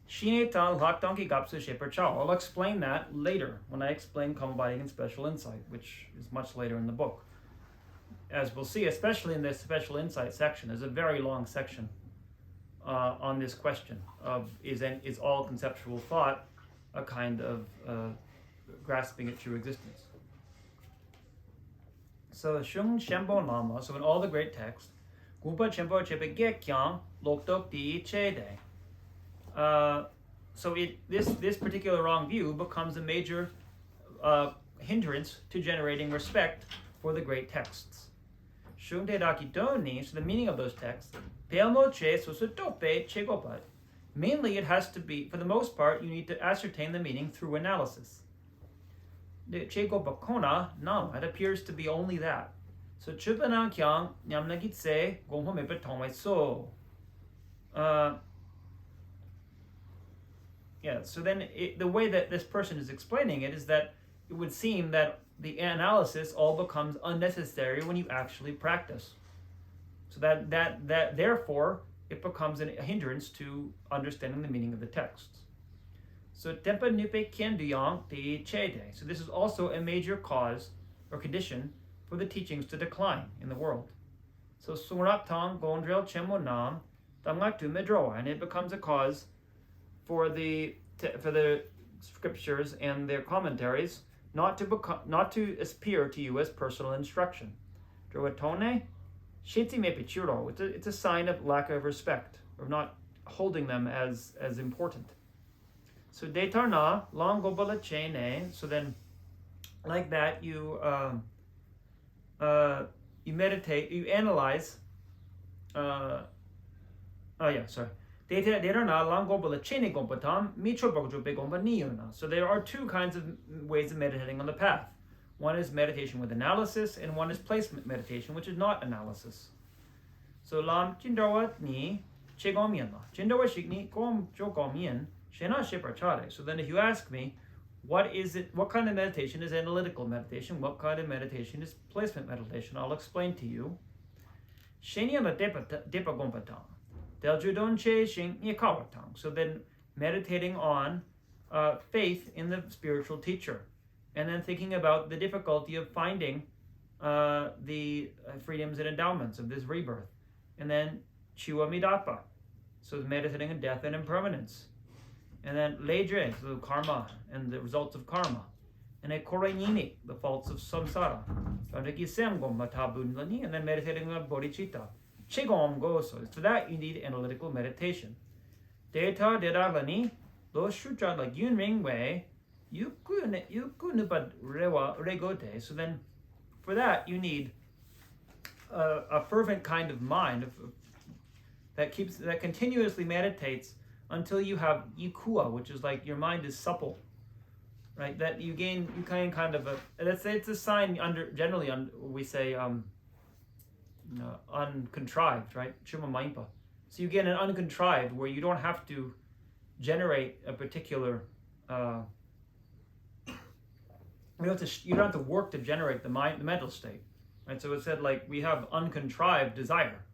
shinetan laktanki gapsu sheper chao. I'll explain that later when I explain common abiding and special insight, which is much later in the book. As we'll see, especially in this special insight section, there's a very long section on this question of is all conceptual thought a kind of grasping at true existence. So Shung Shenpo Lama, so in all the great texts, Gumpa Chenpo Chepe Gekyang Loktok Di Chede. So this particular wrong view becomes a major hindrance to generating respect for the great texts. Shungte Dakidoni, so the meaning of those texts, Peelmo Che Susutope Chegopat. Mainly it has to be, for the most part, you need to ascertain the meaning through analysis. The Chegopakona, no, it appears to be only that. So Chupanan Kyang, Nyamnagitse, Gomhomepe Tomai So. So then the way that this person is explaining it is that it would seem that the analysis all becomes unnecessary when you actually practice. So that therefore it becomes a hindrance to understanding the meaning of the texts. So tempa nupe kenduyang te chede. So this is also a major cause or condition for the teachings to decline in the world. So suratang gondrel chemo nam tamgatu medroa, and it becomes a cause for the scriptures and their commentaries not to appear to you as personal instruction. Droatone shiti me pichuro. It's a sign of lack of respect, or not holding them as important. So detarna long gobala chene. So then, like that, you meditate, you analyze. So there are two kinds of ways of meditating on the path. One is meditation with analysis, and one is placement meditation, which is not analysis. So lam chindawa ni chegomien la. Chindawa shikni gom jogomien shena sheparchade. So then if you ask me, what kind of meditation is analytical meditation? What kind of meditation is placement meditation? I'll explain to you. Shenya la depa gompatang. So then meditating on faith in the spiritual teacher, and then thinking about the difficulty of finding the freedoms and endowments of this rebirth, and then chiwa midapa, so meditating on death and impermanence, and then leidre, so karma and the results of karma, and then korenini, the faults of samsara, and then meditating on bodhicitta. Chigom goso. For that you need analytical meditation. Data dedalani lo shutra like yun ring way you kunupat rewa regote. So then for that you need a fervent kind of mind that continuously meditates until you have yikua, which is like your mind is supple. Right? That you kind of it's a sign we say uncontrived, right? Chuma Maimpa. So you get an uncontrived where you don't have to generate a particular you don't have to work to generate the mental state. Right? So it said like we have uncontrived desire.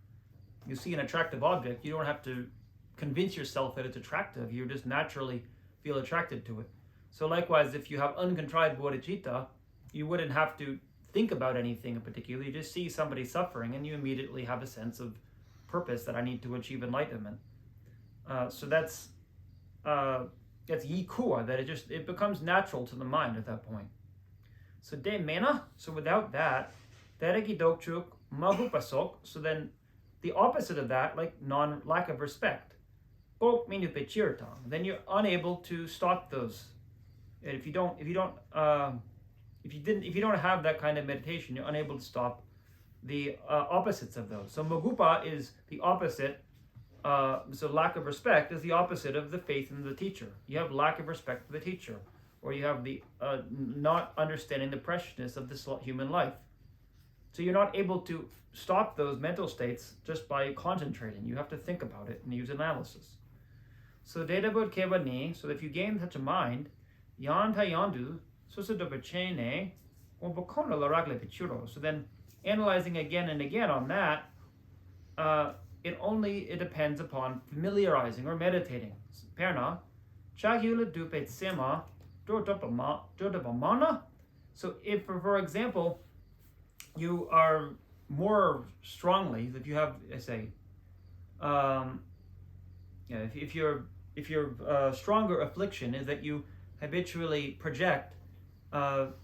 You see an attractive object, you don't have to convince yourself that it's attractive. You just naturally feel attracted to it. So likewise, if you have uncontrived bodhicitta, you wouldn't have to think about anything in particular. You just see somebody suffering and you immediately have a sense of purpose that I need to achieve enlightenment. So that's yi kua, that it becomes natural to the mind at that point. So de mena, so without that, dereki dokchuk mahupasok, so then the opposite of that, like lack of respect. Kok minu pechirtang, then you're unable to stop those. And if you don't have that kind of meditation, you're unable to stop the opposites of those. So magupa is the opposite. So lack of respect is the opposite of the faith in the teacher. You have lack of respect for the teacher, or you have the not understanding the preciousness of this human life. So you're not able to stop those mental states just by concentrating. You have to think about it and use analysis. So dedabud keva ni, so if you gain such a mind, yan ta yandu, so then analyzing again and again on that, it depends upon familiarizing or meditating. Perna, chagyula dupet sema, dodapamana. So if, for example, you are more strongly, if you have, if your stronger affliction is that you habitually project, over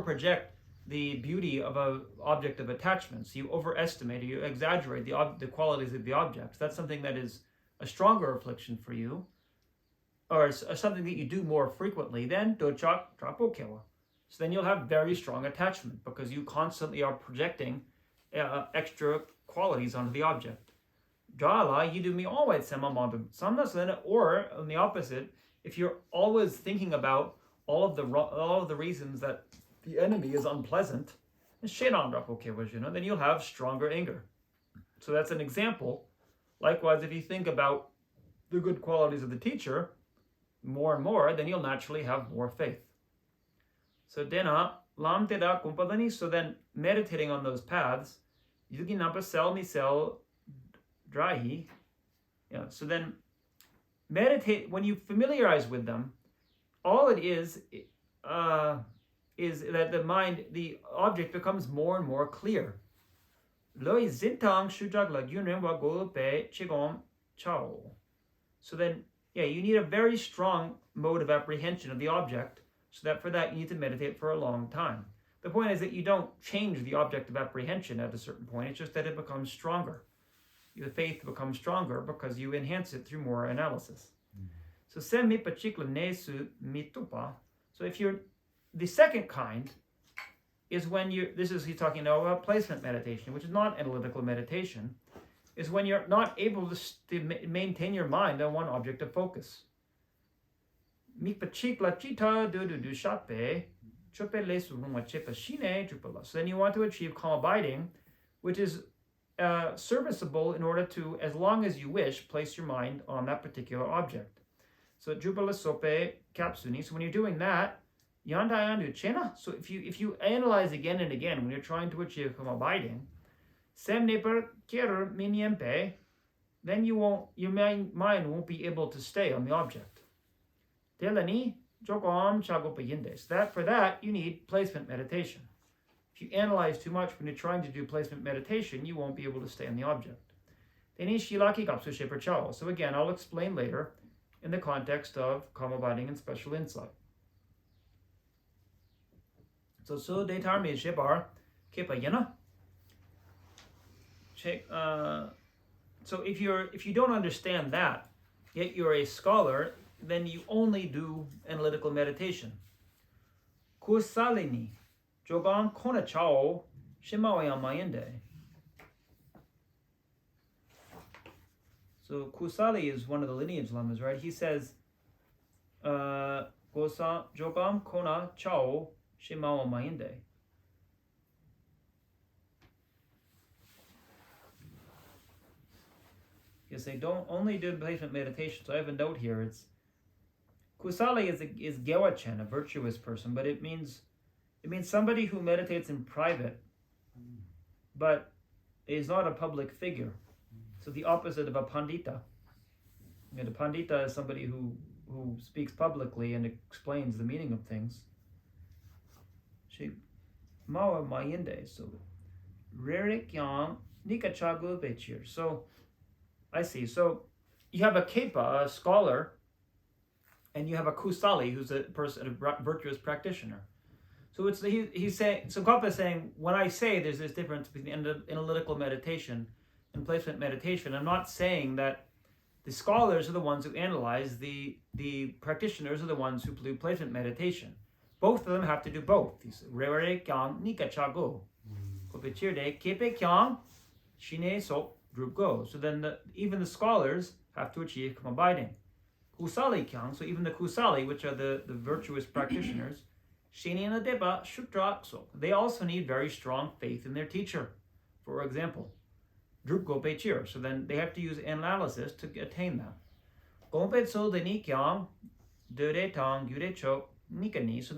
project the beauty of an object of attachment. So you overestimate or you exaggerate the qualities of the objects. That's something that is a stronger affliction for you, or something that you do more frequently. Then dochak trapokewa. So then you'll have very strong attachment because you constantly are projecting extra qualities onto the object. Jala you do me always semamantum samna, or on the opposite, if you're always thinking about all of the reasons that the enemy is unpleasant, then you'll have stronger anger. So that's an example. Likewise, if you think about the good qualities of the teacher more and more, then you'll naturally have more faith. So dena lam teda kumpadani. So then meditating on those paths, yugi nampa sel misel drahi. So then meditate when you familiarize with them. All it is that the mind, the object becomes more and more clear. Loi zintang shujagla yunrenwa golpe chigom chao. So then, you need a very strong mode of apprehension of the object. So that for that you need to meditate for a long time. The point is that you don't change the object of apprehension at a certain point. It's just that it becomes stronger. The faith becomes stronger because you enhance it through more analysis. So sem mipachikla nesu mitupa. So if you're the second kind is when he's talking now about placement meditation, which is not analytical meditation, is when you're not able to maintain your mind on one object of focus. So then you want to achieve calm abiding, which is serviceable in order to, as long as you wish, place your mind on that particular object. So jupala sope kapsuni. So when you're doing that, yandayandu chena. So if you analyze again and again when you're trying to achieve calm abiding, sem neper kyer miniempe, then your mind won't be able to stay on the object. Telani jogam chagopayindes. For that you need placement meditation. If you analyze too much when you're trying to do placement meditation, you won't be able to stay on the object. So again, I'll explain later in the context of calm abiding and special insight. So detar me shebar kepayena. So if you don't understand that, yet you're a scholar, then you only do analytical meditation. Kusalini jogan kona chao shimawayamayende. So Kusali is one of the lineage lamas, right? He says, Gosa jogam kona chao shimawamayende. You say don't only do placement meditation. So I have a note here. It's Kusali is Gewachen, a virtuous person, but it means somebody who meditates in private, but is not a public figure. So the opposite of a pandita. And a pandita is somebody who speaks publicly and explains the meaning of things. She mawa mayinde, so rerik yang nikachagu bechir. So I see. So you have a kepa, a scholar, and you have a kusali, who's a person, a virtuous practitioner. So it's he's saying, Tsongkhapa is saying, when I say there's this difference between analytical meditation and placement meditation, I'm not saying that the scholars are the ones who analyze, the practitioners are the ones who do placement meditation. Both of them have to do both. Re kyang nika chago. Kopechirde kepe kyang shine so group go. So then even the scholars have to achieve abiding. Kusali kyang, so even the kusali, which are the virtuous practitioners, shine na deba shutra so. They also need very strong faith in their teacher. For example, Drupko Pechir. So then they have to use analysis to attain that. Gompetso de Nikyang, Dure Tang, Yure Chok, Nikani. So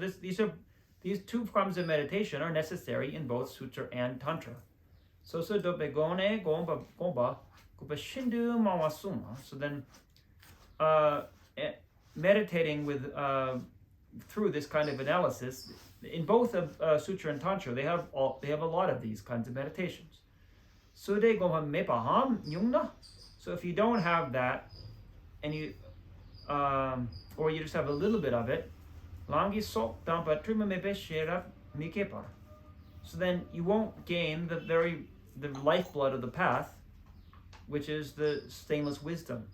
these two forms of meditation are necessary in both Sutra and Tantra. So dope gone, gomba, kupa shindu mawasuma. So then meditating with through this kind of analysis, in both of Sutra and Tantra, they have a lot of these kinds of meditations. So they go mepaham yungna. So if you don't have that, and you or you just have a little bit of it, langi sok tampa trima mepe shera mikepar. So then you won't gain the lifeblood of the path, which is the stainless wisdom.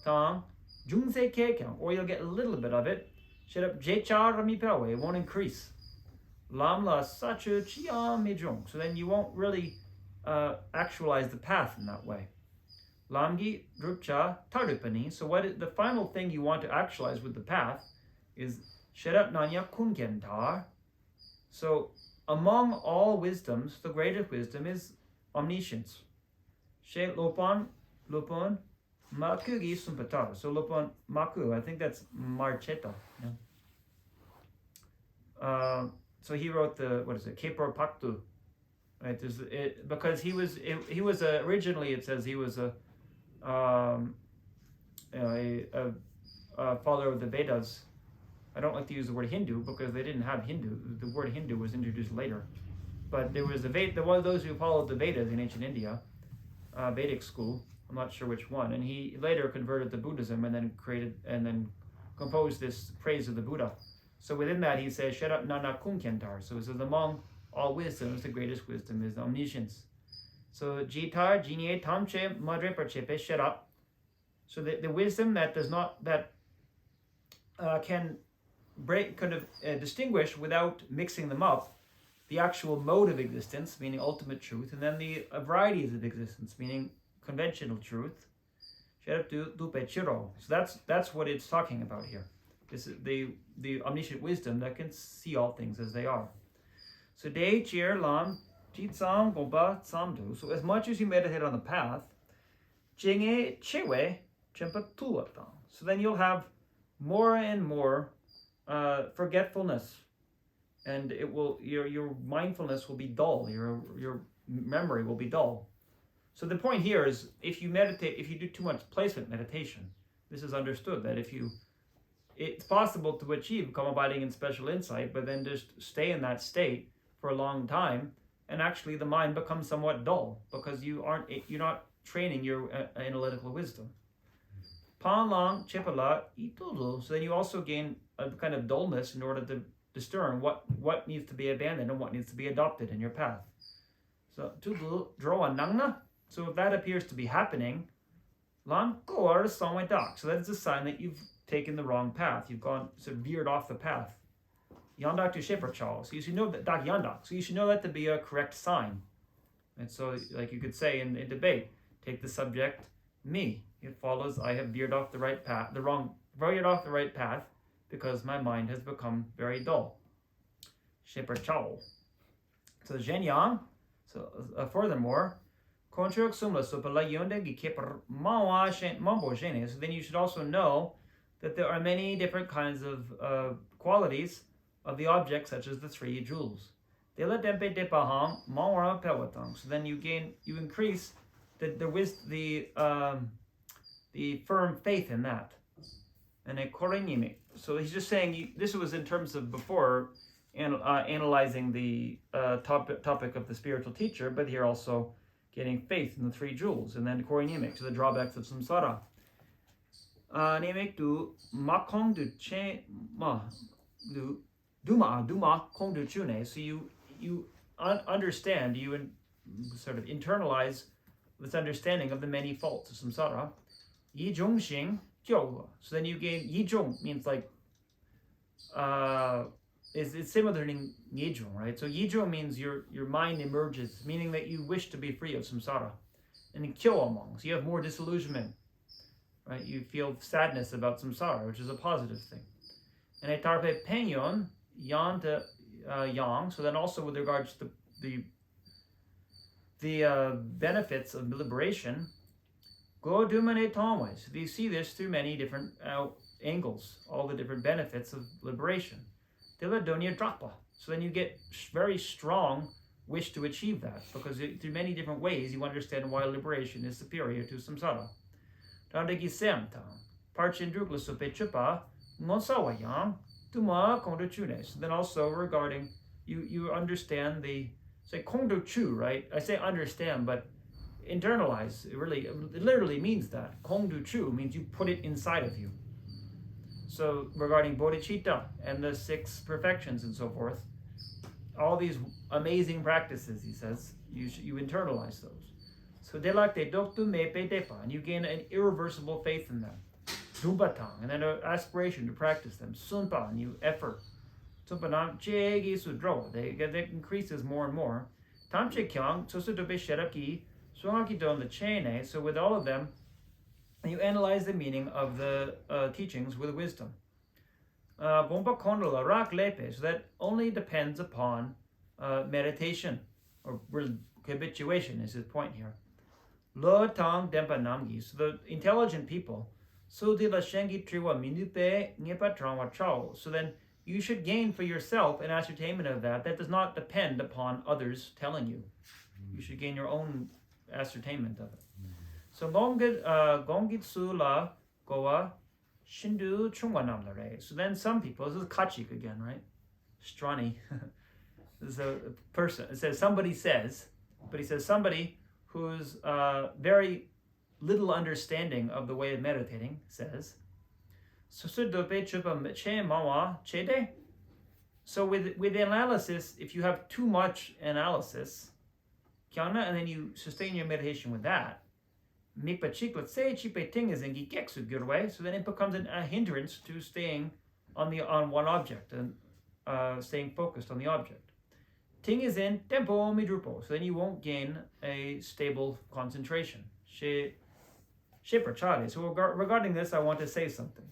Tang jungse kekyang, or you'll get a little bit of it. Shera jechar mipawe, it won't increase. Lamla sachu chia mijung. So then you won't really actualize the path in that way. Lamgi drupcha tarupani. So the final thing you want to actualize with the path is sherat nanya kunkentar. So among all wisdoms, the greatest wisdom is omniscience. She lopan makugi sumpatar. So lopan maku, I think that's marcheta. Yeah. So he wrote Kepor Paktu. Right, because he was originally, it says he was a follower of the Vedas. I don't like to use the word Hindu because they didn't have Hindu. The word Hindu was introduced later, but there was one of those who followed the Vedas in ancient India, Vedic school. I'm not sure which one, and he later converted to Buddhism and then composed this praise of the Buddha. So within that he says Sherat Nana Kunkentar. So it says among all wisdoms, the greatest wisdom is omniscience. So jitar jinie tamche madre parchepe sherat. So the wisdom that can distinguish without mixing them up the actual mode of existence, meaning ultimate truth, and then the varieties of existence, meaning conventional truth. Sherat dupe chiro. So that's what it's talking about here. This is the omniscient wisdom that can see all things as they are. So day cheer lam jitsam gompa samdu. So as much as you meditate on the path, jinge chewe chempa tulatang. So then you'll have more and more forgetfulness, and it will your mindfulness will be dull. Your memory will be dull. So the point here is, if you do too much placement meditation, this is understood that it's possible to achieve calm abiding and special insight, but then just stay in that state for a long time, and actually the mind becomes somewhat dull because you're not training your analytical wisdom. Pan lang chipala itudu. So then you also gain a kind of dullness in order to discern what needs to be abandoned and what needs to be adopted in your path. So tudu draw a nangna. So if that appears to be happening, lan kor songwe dak. So that's a sign that you've taken the wrong path. You've veered off the path. Yandak to Shepherdchal. So you should know that Dak Yandak. So you should know that to be a correct sign. And so, like you could say in debate, take the subject me. It follows I have veered off the right path, veered off the right path because my mind has become very dull. Shepherdchal. So Zhenyang. So furthermore, Kontruk sumla supala yonde gikeper mawa mambo gene. So then you should also know that there are many different kinds of qualities of the object, such as the three jewels. So then you increase the firm faith in that. And so he's just saying, this was in terms of before analyzing the topic of the spiritual teacher, but here also getting faith in the three jewels, and then korinimic to the drawbacks of samsara. Nimic to makong du che ma du duma kong du chune. So you understand, you sort of internalize this understanding of the many faults of samsara. Yi zhong xing jiu. So then you gain yi zhong means like it's similar to yi zhong, right? So yi zhong means your mind emerges, meaning that you wish to be free of samsara. And then kyo among, so you have more disillusionment, right? You feel sadness about samsara, which is a positive thing. And etarpe penyon yan to yang. So then also with regards to the benefits of liberation, go do many ways. So you see this through many different angles, all the different benefits of liberation. So then you get very strong wish to achieve that, because through many different ways you understand why liberation is superior to samsara. So then also regarding, you understand the, say, kongdo chu, right? I say understand, but internalize, it literally means that. Kongdu chu means you put it inside of you. So regarding bodhicitta and the 6 perfections and so forth, all these amazing practices, he says, you internalize those. So delakte doktu mepe depa, and you gain an irreversible faith in them. Dumbatang, and then an aspiration to practice them. Sunpa, and you effort. Tumpanam chegi sudro, that increases more and more. Tamche kyang, sosudobe sheraki, so with all of them, you analyze the meaning of the teachings with wisdom. So that only depends upon meditation, or habituation is his point here. So the intelligent people, so then you should gain for yourself an ascertainment of that does not depend upon others telling you. You should gain your own ascertainment of it. So gongitsu la goa shindu chungwanamlare. So then some people, this is Kachik again, right? Strani. This is a person. It says somebody says, but he says somebody who's very little understanding of the way of meditating says. So with the analysis, if you have too much analysis, and then you sustain your meditation with that, let's say so then it becomes a hindrance to staying on one object and staying focused on the object. Ting is in tempo midrupo, so then you won't gain a stable concentration. So regarding this, I want to say something.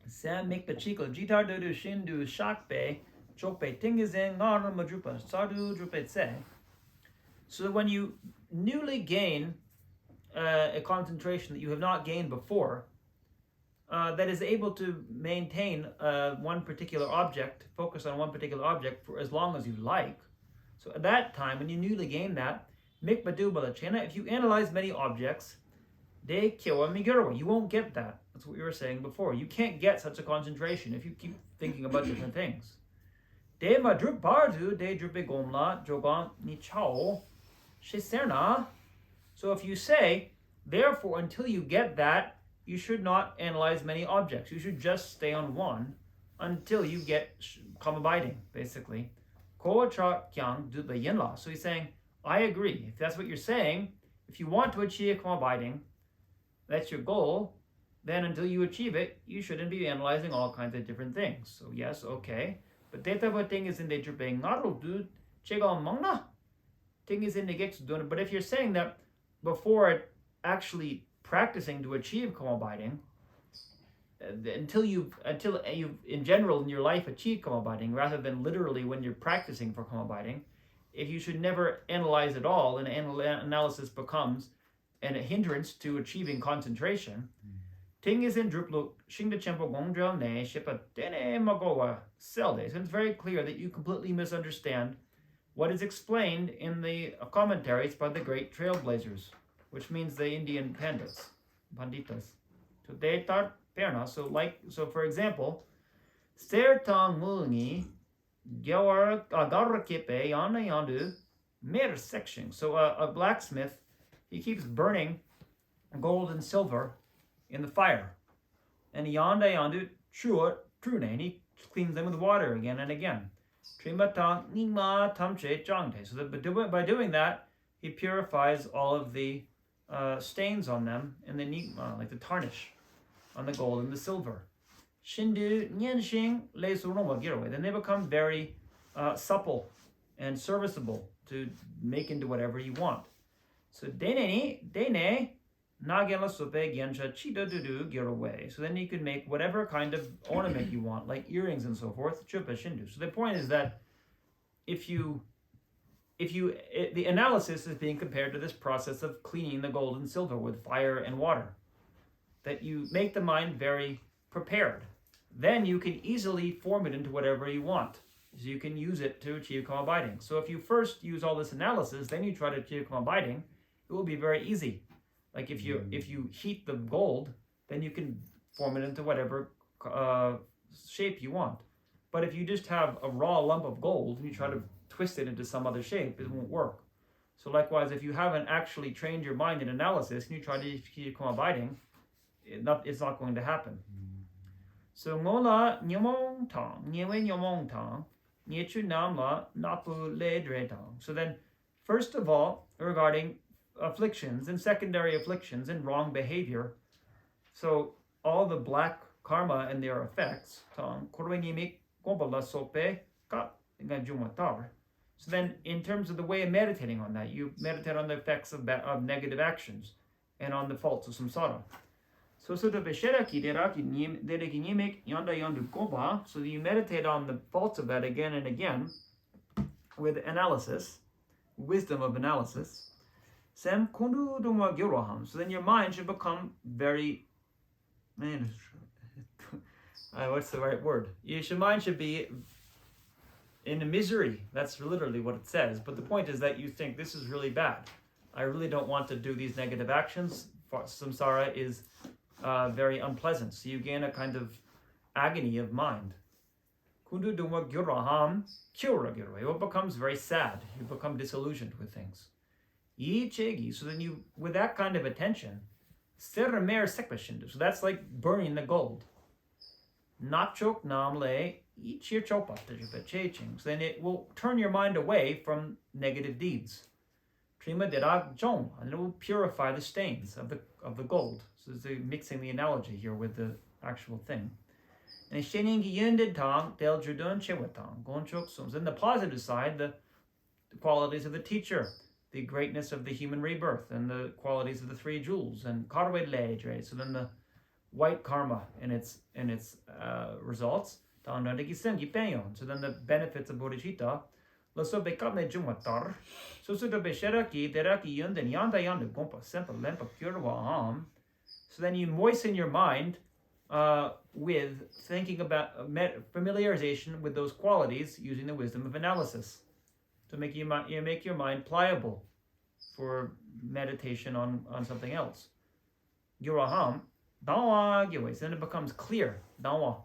Sam make the chico jitar do shindu shakpe. So when you newly gain a concentration that you have not gained before, that is able to maintain one particular object, focus on one particular object for as long as you like. So at that time, when you newly gain that, if you analyze many objects, you won't get that. That's what we were saying before. You can't get such a concentration if you keep thinking about different things. So if you say, therefore, until you get that, you should not analyze many objects. You should just stay on one until you come abiding, basically. So he's saying, I agree. If that's what you're saying, if you want to achieve come abiding, that's your goal, then until you achieve it, you shouldn't be analyzing all kinds of different things. So yes, okay. But thing is in the druping du chega mangna. Thing is in the gets doing it. But if you're saying that before actually practicing to achieve come abiding, until you in general in your life achieve come abiding, rather than literally when you're practicing for come abiding, if you should never analyze at all, and analysis becomes a hindrance to achieving concentration, Ting is in druplo shing the chempo gongdrel ne shipa dene magowa selde. So it's very clear that you completely misunderstand what is explained in the commentaries by the great trailblazers, which means the Indian panditas. So they thought perna. So for example, Ser tang mulngi gyawar agarakipe yana yandu mer section. So a blacksmith, he keeps burning gold and silver in the fire, and yanda yandu chua trune, and he cleans them with water again and again. Trimata nima tamche jangte. So that by doing that, he purifies all of the stains on them and the nigma, like the tarnish on the gold and the silver. Shindu Nianxing Le Suroma Girowe. Then they become very supple and serviceable to make into whatever you want. So Dene Nagela Sope Gensha Chita Dudu Girowe. So then you can make whatever kind of ornament you want, like earrings and so forth. Chupa Shindu. So the point is that the analysis is being compared to this process of cleaning the gold and silver with fire and water. That you make the mind very prepared. Then you can easily form it into whatever you want. So you can use it to achieve calm abiding. So if you first use all this analysis, then you try to achieve calm abiding, it will be very easy. Like if you heat the gold, then you can form it into whatever shape you want. But if you just have a raw lump of gold and you try to twist it into some other shape, it won't work. So likewise, if you haven't actually trained your mind in analysis and you try to achieve calm abiding, it's not going to happen. So ngola nyomong tang, nyewe nyomong tang, nyechu namla napu le dre tang. So then, first of all, regarding afflictions and secondary afflictions and wrong behavior, so all the black karma and their effects, tang korwe nimik gombala sope ka ngajumatar. So then, in terms of the way of meditating on that, you meditate on the effects of negative actions and on the faults of samsara. So you meditate on the faults of that again and again with analysis, wisdom of analysis. So then your mind should become very, what's the right word? Your mind should be in a misery. That's literally what it says. But the point is that you think this is really bad. I really don't want to do these negative actions. Samsara is very unpleasant. So you gain a kind of agony of mind. It becomes very sad. You become disillusioned with things. So then you, with that kind of attention, so that's like burning the gold. So then it will turn your mind away from negative deeds. And it will purify the stains of the gold. So it's mixing the analogy here with the actual thing. And then the positive side, the qualities of the teacher, the greatness of the human rebirth, and the qualities of the three jewels, and so then the white karma in its results. So then the benefits of bodhicitta. So then you moisten your mind with thinking about familiarization with those qualities using the wisdom of analysis to make your mind pliable for meditation on something else. Gyuraham, then it becomes clear. So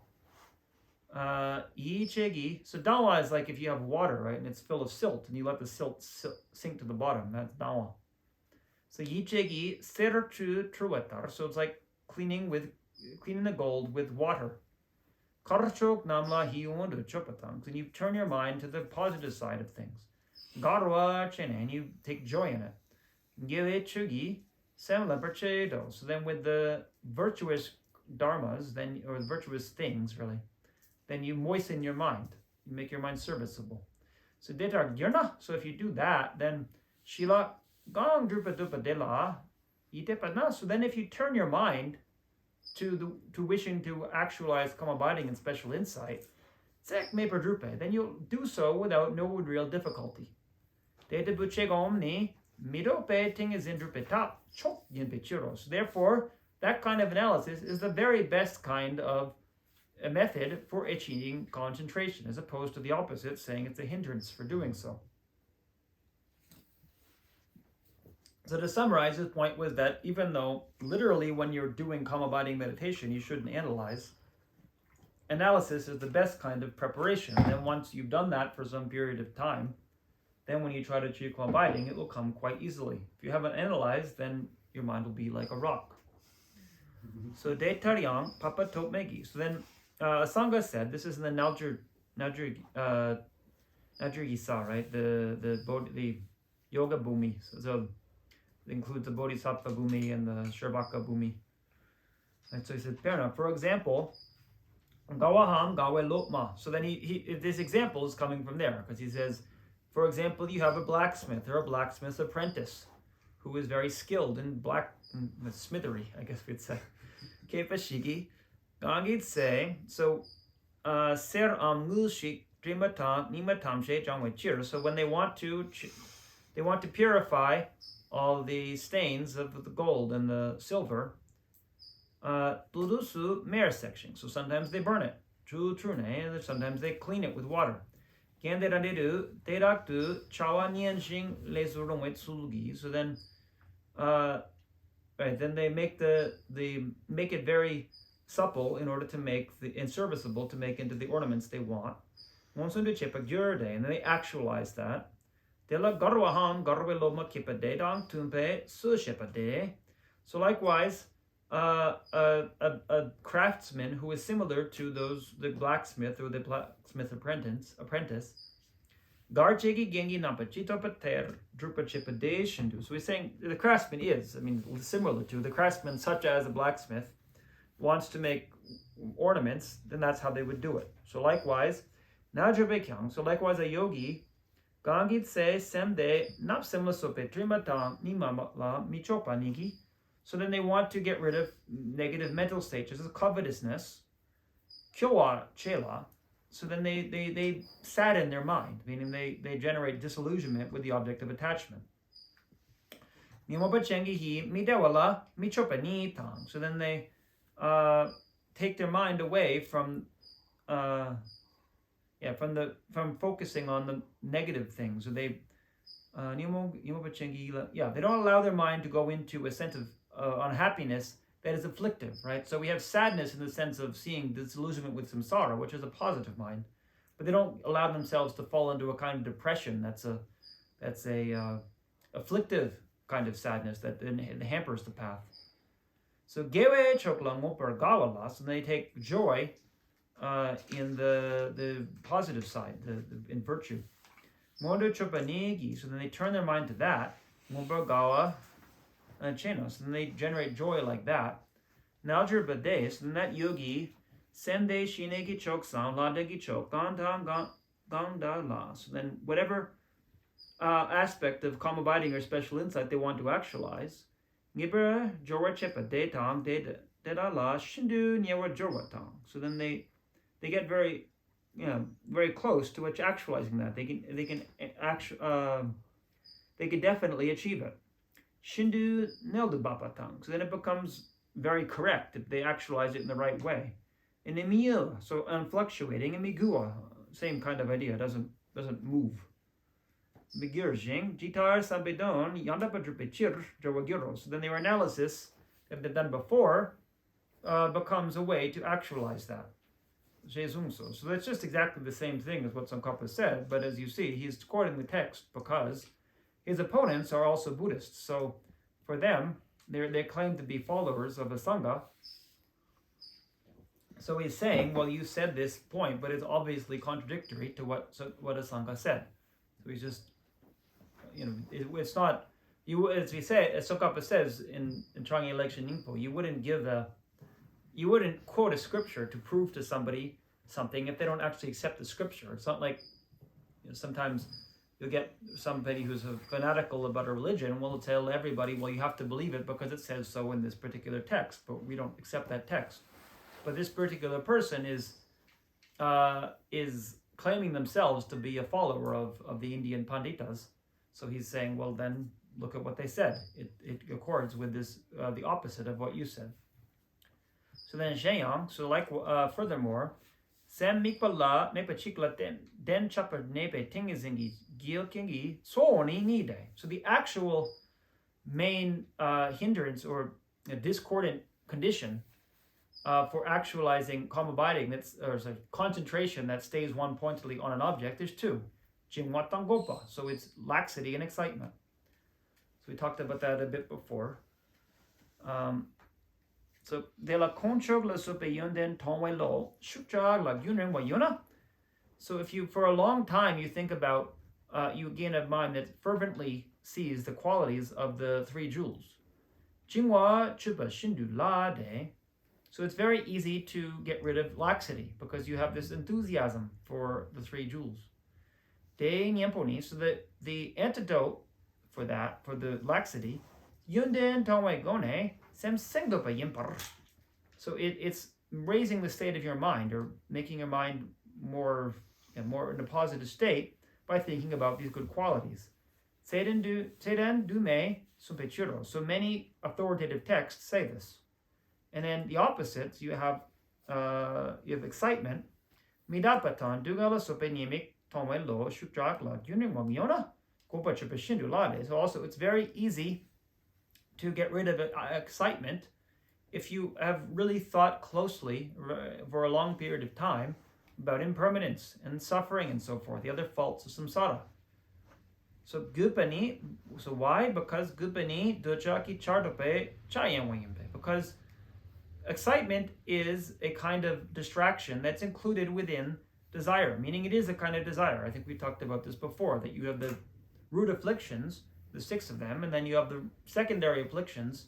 dawa is like if you have water, right, and it's full of silt, and you let the silt sink to the bottom. That's dawa. So yichegi serchu truetar. So it's like cleaning the gold with water. Karchok namla hiundu chopatang. And you turn your mind to the positive side of things. Garwa chene, and you take joy in it. Gyewe chugi semleperchedo. So then with the virtuous dharmas, or virtuous things really, then you moisten your mind. You make your mind serviceable. So detar gyurna. So if you do that, then shila gong drupa dupa dela itepana. So then if you turn your mind to wishing to actualize calm abiding and special insight, zek me per drupe, then you'll do so without no real difficulty. Dete buche gomni midope ting is in drupe tap chok yin pichuros. Therefore, that kind of analysis is the very best kind of a method for achieving concentration, as opposed to the opposite, saying it's a hindrance for doing so. So to summarize, his point was that even though literally when you're doing calm abiding meditation, you shouldn't analyze, analysis is the best kind of preparation. And then once you've done that for some period of time, then when you try to achieve calm abiding, it will come quite easily. If you haven't analyzed, then your mind will be like a rock. So de taryang papa top megi. So then Sangha said, this is in the Najir Gisa, right? The Yoga Bhumi. So it includes the Bodhisattva Bhumi and the Shravaka Bhumi. And so he said, fair enough. For example, Gawaham Gawe Lotma. So then this example is coming from there, because he says, for example, you have a blacksmith or a blacksmith's apprentice who is very skilled in smithery, I guess we'd say. Kepashigi, Gangit say, so Ser Ngulshik Drimatang Nimatamshe Jangwechir. So when they want to purify all the stains of the gold and the silver, Bludusu Mer section. So sometimes they burn it. True Trune, and sometimes they clean it with water. So then then they make make it very supple in order to make and serviceable to make into the ornaments they want. And then they actualize that. So likewise, a craftsman who is similar to the blacksmith or the blacksmith apprentice, Garchegi Gengi Nampachito Pater Drupachipa Shindu. So he's saying the craftsman is, similar to the craftsman, such as a blacksmith, wants to make ornaments, then that's how they would do it. So likewise, Najabekyang, so likewise a yogi, Gangit se semde napsimla sope trimatang nimamala michopa nigi. So then they want to get rid of negative mental states, such as covetousness, kyowa chela. So then they sadden their mind, meaning they generate disillusionment with the object of attachment. So then they take their mind away from focusing on the negative things. So they they don't allow their mind to go into a sense of unhappiness that is afflictive, right? So we have sadness in the sense of seeing disillusionment with samsara, which is a positive mind, but they don't allow themselves to fall into a kind of depression that's a afflictive kind of sadness that hampers the path. So gewe chokla mopar gawalas, and they take joy in the positive side, in virtue. Mondo chopanigi, so then they turn their mind to that. Mopar gawa chenos, and they generate joy like that. Naljer bades, and that yogi sende shinegi chok san la degi chok ganda la. So then whatever aspect of calm abiding or special insight they want to actualize, Nibra jorwa chepa de tang de da la shindu nyewa jorwa tang. So then they get very close to actualizing that. They can definitely achieve it. Shindu neldu bapatang. So then it becomes very correct if they actualize it in the right way. And emil, so unfluctuating, and migua, same kind of idea, doesn't move. Begirjing, jitar sabedon, yandapadrupechir, jawagiro. So then their analysis that they've done before becomes a way to actualize that. So that's just exactly the same thing as what Tsongkhapa said, but as you see, he's quoting the text because his opponents are also Buddhists. So for them, they claim to be followers of a Sangha. So he's saying, well, you said this point, but it's obviously contradictory to what a Sangha said. So he's just, it's not, as Tsongkhapa says in Changi Election Ningpo, you wouldn't quote a scripture to prove to somebody something if they don't actually accept the scripture. It's not like sometimes you'll get somebody who's fanatical about a religion and will tell everybody, well, you have to believe it because it says so in this particular text, but we don't accept that text. But this particular person is claiming themselves to be a follower of the Indian Panditas. So he's saying, well, then look at what they said. It accords with this the opposite of what you said. So then Zhenyang, so like furthermore, Sam mikpala mepachikla den chapa nepe tingizingi gil kingi sooni nide. So the actual main hindrance or discordant condition for actualizing calm abiding, concentration that stays one pointedly on an object, there's two. Jingwatangopa, so it's laxity and excitement. So we talked about that a bit before. So de la conchog la supe yunden tongwe lo shukja la gyunren wa yuna. So if you for a long time you think about you gain a mind that fervently sees the qualities of the three jewels. Jingwa chupa shindu la de. So it's very easy to get rid of laxity because you have this enthusiasm for the three jewels. De nyemponi, so the antidote for that, for the laxity, yunden tongwe gone, sem sengdopa yimpar. So it's raising the state of your mind or making your mind more in a positive state by thinking about these good qualities. Seiden du me sumpechuro. So many authoritative texts say this. And then the opposites, you have excitement. Midapatan dugala sopenimik tomwe lo shukjak la yuning wamiona kopa chupeshindu lade. So also it's very easy to get rid of excitement if you have really thought closely for a long period of time about impermanence and suffering and so forth, the other faults of samsara. So gupani, so why? Because gupani dojaki chardope chayanwayimpe. Because excitement is a kind of distraction that's included within desire, meaning it is a kind of desire. I think we talked about this before, that you have the root afflictions, the 6 of them, and then you have the secondary afflictions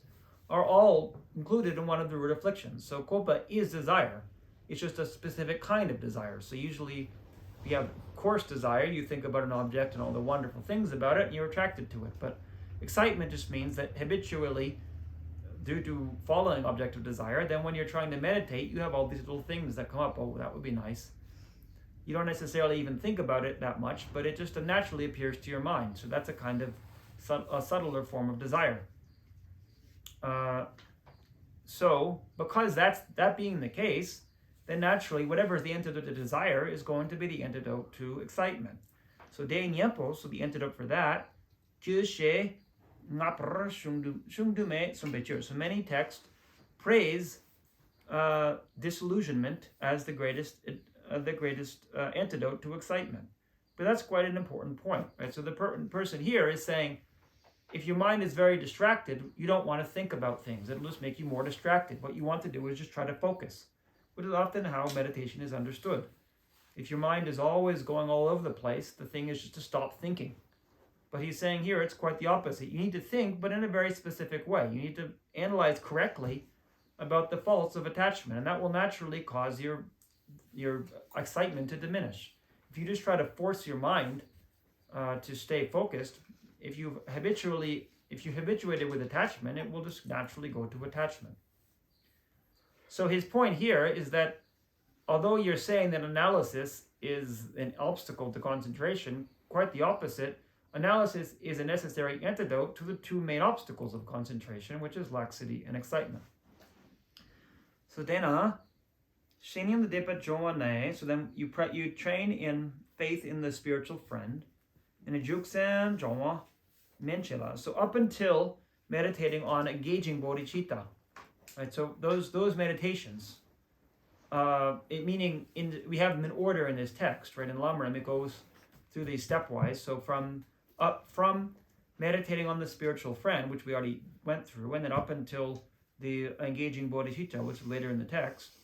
are all included in one of the root afflictions. So kopa is desire. It's just a specific kind of desire. So usually if you have coarse desire, you think about an object and all the wonderful things about it and you're attracted to it. But excitement just means that habitually, due to following object of desire, then when you're trying to meditate, you have all these little things that come up. Oh, that would be nice. You don't necessarily even think about it that much, but it just naturally appears to your mind. So that's a kind of a subtler form of desire. So because that being the case, then naturally whatever is the antidote to desire is going to be the antidote to excitement. So de nyempo, so the antidote for that, so many texts praise disillusionment as the greatest antidote to excitement. But that's quite an important point, right? So the person here is saying, if your mind is very distracted, you don't want to think about things. It'll just make you more distracted. What you want to do is just try to focus, which is often how meditation is understood. If your mind is always going all over the place, the thing is just to stop thinking. But he's saying here it's quite the opposite. You need to think, but in a very specific way. You need to analyze correctly about the faults of attachment, and that will naturally cause your excitement to diminish. If you just try to force your mind to stay focused, if you habituated with attachment, it will just naturally go to attachment. So his point here is that although you're saying that analysis is an obstacle to concentration, quite the opposite. Analysis is a necessary antidote to the 2 main obstacles of concentration, which is laxity and excitement. So then, so then you train in faith in the spiritual friend. So up until meditating on engaging bodhicitta, right? So those meditations, we have them in order in this text, right? In Lam Rim, it goes through these stepwise. So from meditating on the spiritual friend, which we already went through, and then up until the engaging bodhicitta, which is later in the text.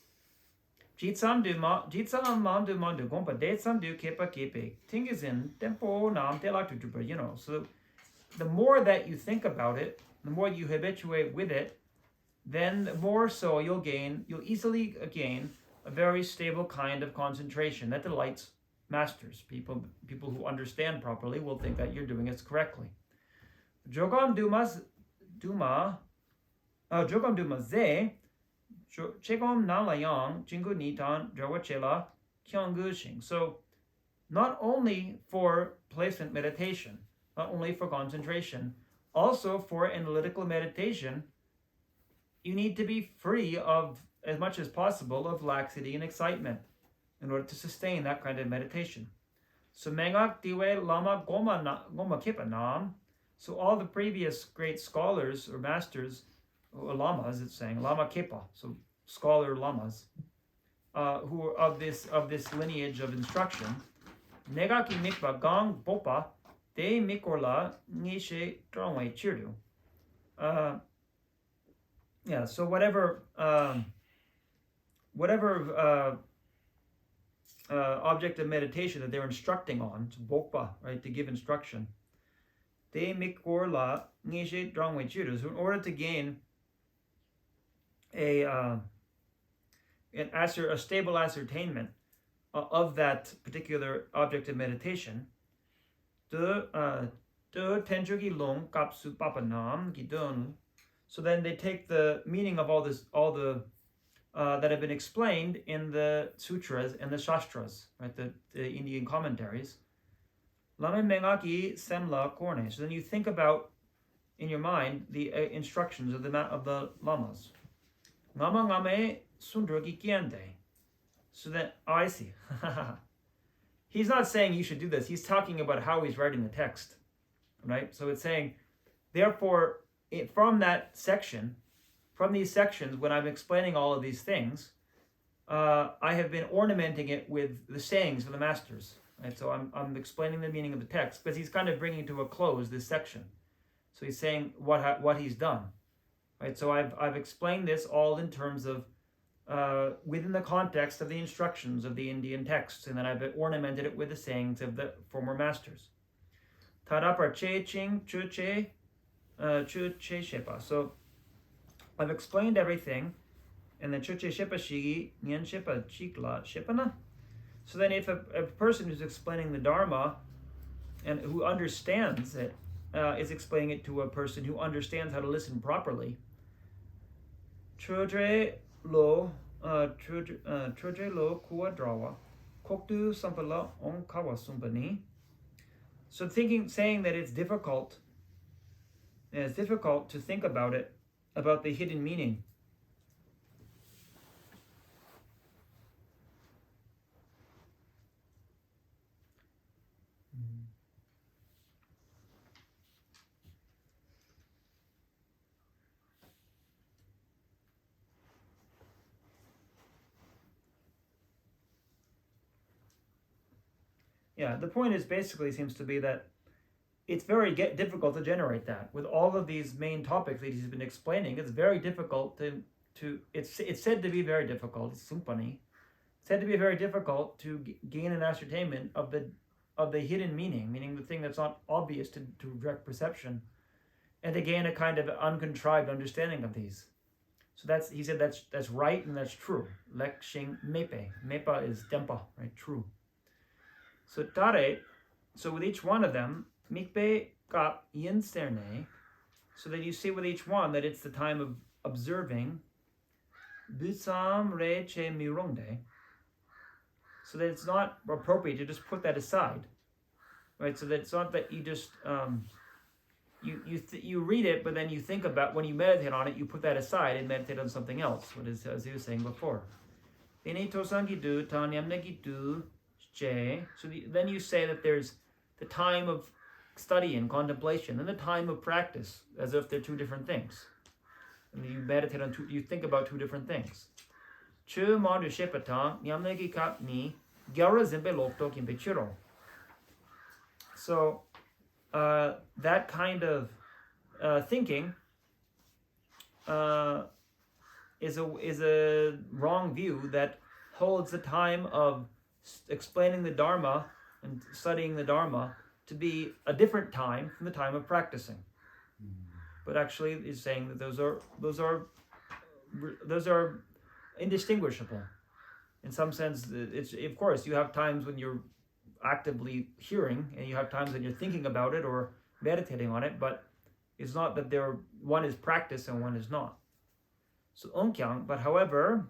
So the more that you think about it, the more you habituate with it, then the more so you'll easily gain a very stable kind of concentration that delights masters. People who understand properly will think that you're doing it correctly. Jogam duma ze chegom nalayang jingu nitan jawachela kyanggushing. So not only for placement meditation, not only for concentration, also for analytical meditation, you need to be free of as much as possible of laxity and excitement in order to sustain that kind of meditation. So Mengak Diwe Lama Goma Kipa Nam. So all the previous great scholars or masters, or lamas, it's saying Lama Kipa, so scholar lamas, who are of this lineage of instruction. Negaki Mikpa Gang Bopa De Mikorla Nishe Draway Chirdu. Yeah, so whatever object of meditation that they're instructing on, to bokpa, right, to give instruction, they mikorla nishe drangwe chiru. So in order to gain a stable ascertainment of that particular object of meditation, de tenjugi long kapsu papanam gidon. So then they take the meaning of all the that have been explained in the sutras and the shastras, right, the Indian commentaries. Lame mengaki semla korne. So then you think about in your mind the instructions of the lamas. Ngama ngame sundragi kiende. So that I see. He's not saying you should do this. He's talking about how he's writing the text, right? So it's saying, therefore, from these sections, when I'm explaining all of these things, I have been ornamenting it with the sayings of the masters. Right? So I'm explaining the meaning of the text because he's kind of bringing to a close this section. So he's saying what he's done. Right? So I've explained this all in terms of within the context of the instructions of the Indian texts, and then I've ornamented it with the sayings of the former masters. Tarapar che ching chu che shepa. So I've explained everything, and then chuche shepa shigi nyan shepa chikla shepana. So then if a person who's explaining the Dharma and who understands it is explaining it to a person who understands how to listen properly, chudre lo kuwa drawa koktu sampala on kawa sumbani. So saying that it's difficult to think about it, about the hidden meaning. Yeah, the point is basically seems to be that it's very difficult to generate that. With all of these main topics that he's been explaining, it's very difficult to it's said to be very difficult, it's sumpani, said to be very difficult to gain an ascertainment of the hidden meaning the thing that's not obvious to direct perception, and to gain a kind of uncontrived understanding of these. So he said that's right and that's true. Lek shing mepe. Mepa is dempa, right? True. So tare, so with each one of them, mikpe kap yin serne, so that you see with each one that it's the time of observing busam re che mirongde, so that it's not appropriate to just put that aside, right? So that it's not that you just you read it, but then you think about, when you meditate on it, you put that aside and meditate on something else. As he was saying before. So then you say that there's the time of study and contemplation and the time of practice, as if they're two different things. And you meditate on you think about two different things. So that kind of thinking is a wrong view that holds the time of explaining the Dharma and studying the Dharma to be a different time from the time of practicing. But actually, he's saying that those are indistinguishable. In some sense, it's, of course, you have times when you're actively hearing, and you have times when you're thinking about it or meditating on it, but it's not that one is practice and one is not. So onkyang, but however,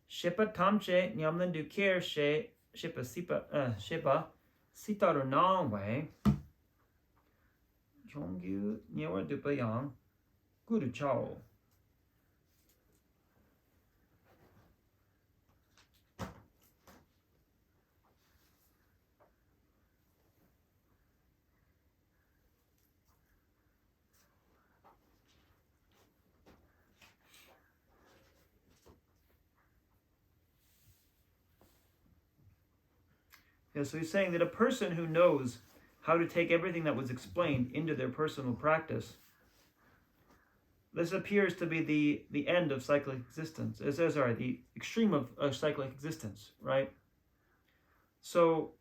shepa tamche nyamlan du care she shepa sitaru nangway chongyu nyewa dupayang guru chao. Yeah, so he's saying that a person who knows how to take everything that was explained into their personal practice, this appears to be the end of cyclic existence. Sorry, the extreme of cyclic existence, right? So,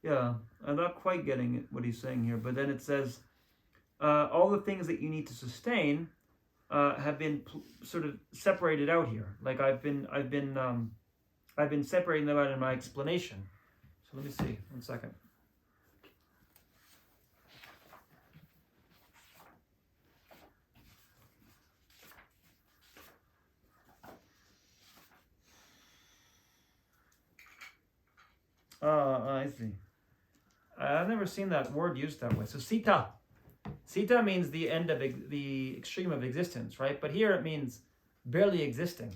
yeah, I'm not quite getting what he's saying here, but then it says all the things that you need to sustain have been sort of separated out here. Like I've been separating them out in my explanation. So let me see, 1 second. I see. I've never seen that word used that way. So sita. Sita means the end of the extreme of existence, right? But here it means barely existing,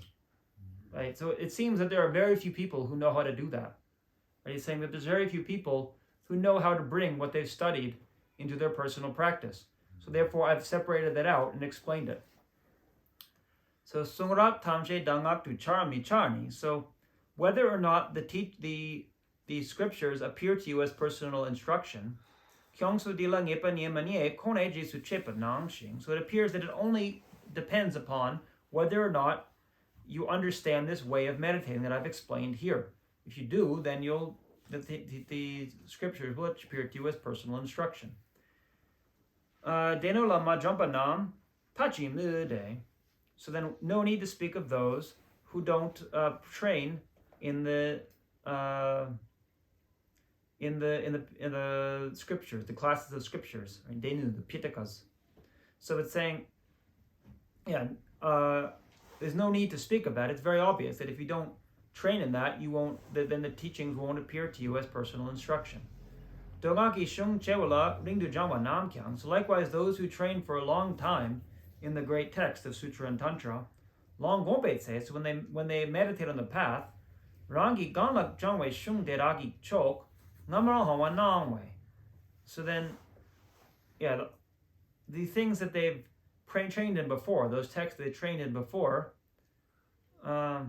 right? So it seems that there are very few people who know how to do that. Right? He's saying that there's very few people who know how to bring what they've studied into their personal practice. So therefore, I've separated that out and explained it. So sungrat tamje dangak tu charmi charni. So whether or not the scriptures appear to you as personal instruction, so it appears that it only depends upon whether or not you understand this way of meditating that I've explained here. If you do, then the scriptures will appear to you as personal instruction. Deno Lama Tsongkhapa Tachim Lude. So then, no need to speak of those who don't train in the scriptures, the classes of scriptures, right? Denu, the Pitakas. So it's saying, there's no need to speak of that. It's very obvious that if you don't train in that, you won't. Then the teachings won't appear to you as personal instruction. So likewise, those who train for a long time in the great text of Sutra and Tantra, long gombe says, when they meditate on the path, rangi ganlak jangwe shung deragi chok. So then, the things that they've trained in before, those texts they trained in before, so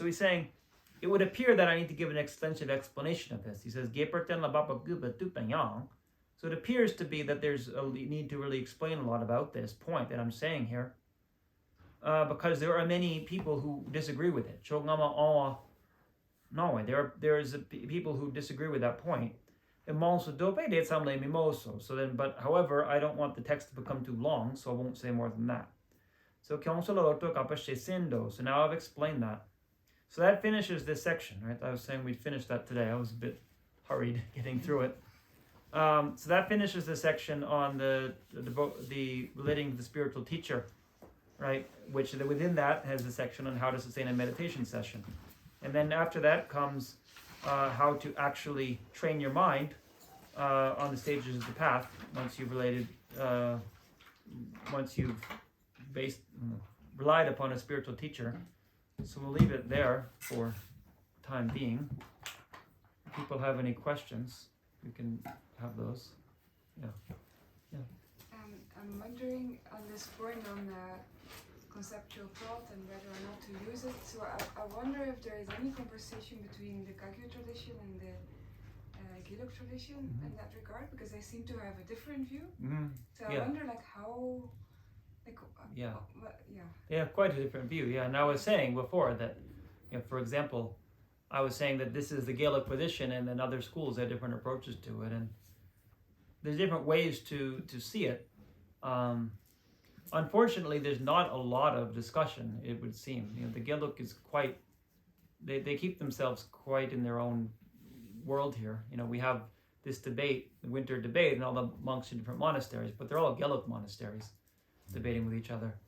he's saying, it would appear that I need to give an extensive explanation of this. He says, so it appears to be that there's a need to really explain a lot about this point that I'm saying here, because there are many people who disagree with it. There's people who disagree with that point. So then, but however, I don't want the text to become too long, so I won't say more than that. So now I've explained that. So that finishes this section, right? I was saying we'd finish that today. I was a bit hurried getting through it. So that finishes the section on the relating to the spiritual teacher, right? Which within that has a section on how to sustain a meditation session. And then after that comes how to actually train your mind on the stages of the path once you've relied upon a spiritual teacher. So we'll leave it there for the time being. If people have any questions, we can have those. I'm wondering on this point on conceptual thought and whether or not to use it. So I wonder if there is any conversation between the Kagyu tradition and the Gelong tradition in that regard, because they seem to have a different view. So I wonder how. They have quite a different view. Yeah, and I was saying before that, for example, I was saying that this is the Gaelic position, and then other schools have different approaches to it, and there's different ways to see it. Unfortunately, there's not a lot of discussion. It would seem, the Gaelic is quite. They keep themselves quite in their own world here. We have this debate, the winter debate, and all the monks in different monasteries, but they're all Gaelic monasteries, debating with each other.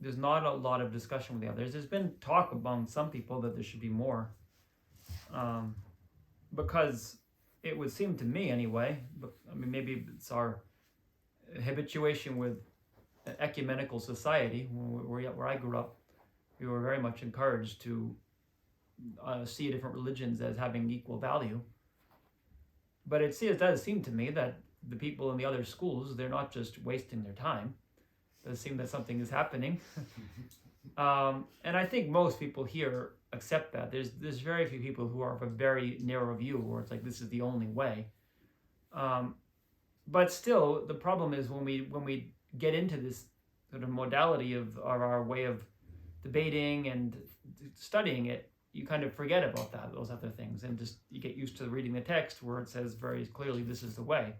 There's not a lot of discussion with the others. There's been talk among some people that there should be more, because it would seem to me anyway, maybe it's our habituation with ecumenical society. Where I grew up, we were very much encouraged to see different religions as having equal value. But it does seem to me that the people in the other schools, they're not just wasting their time. It does seem that something is happening. And I think most people here accept that. There's very few people who are of a very narrow view where it's like this is the only way. But still, the problem is when we get into this sort of modality of our way of debating and studying it, you kind of forget about those other things, and just you get used to reading the text where it says very clearly this is the way.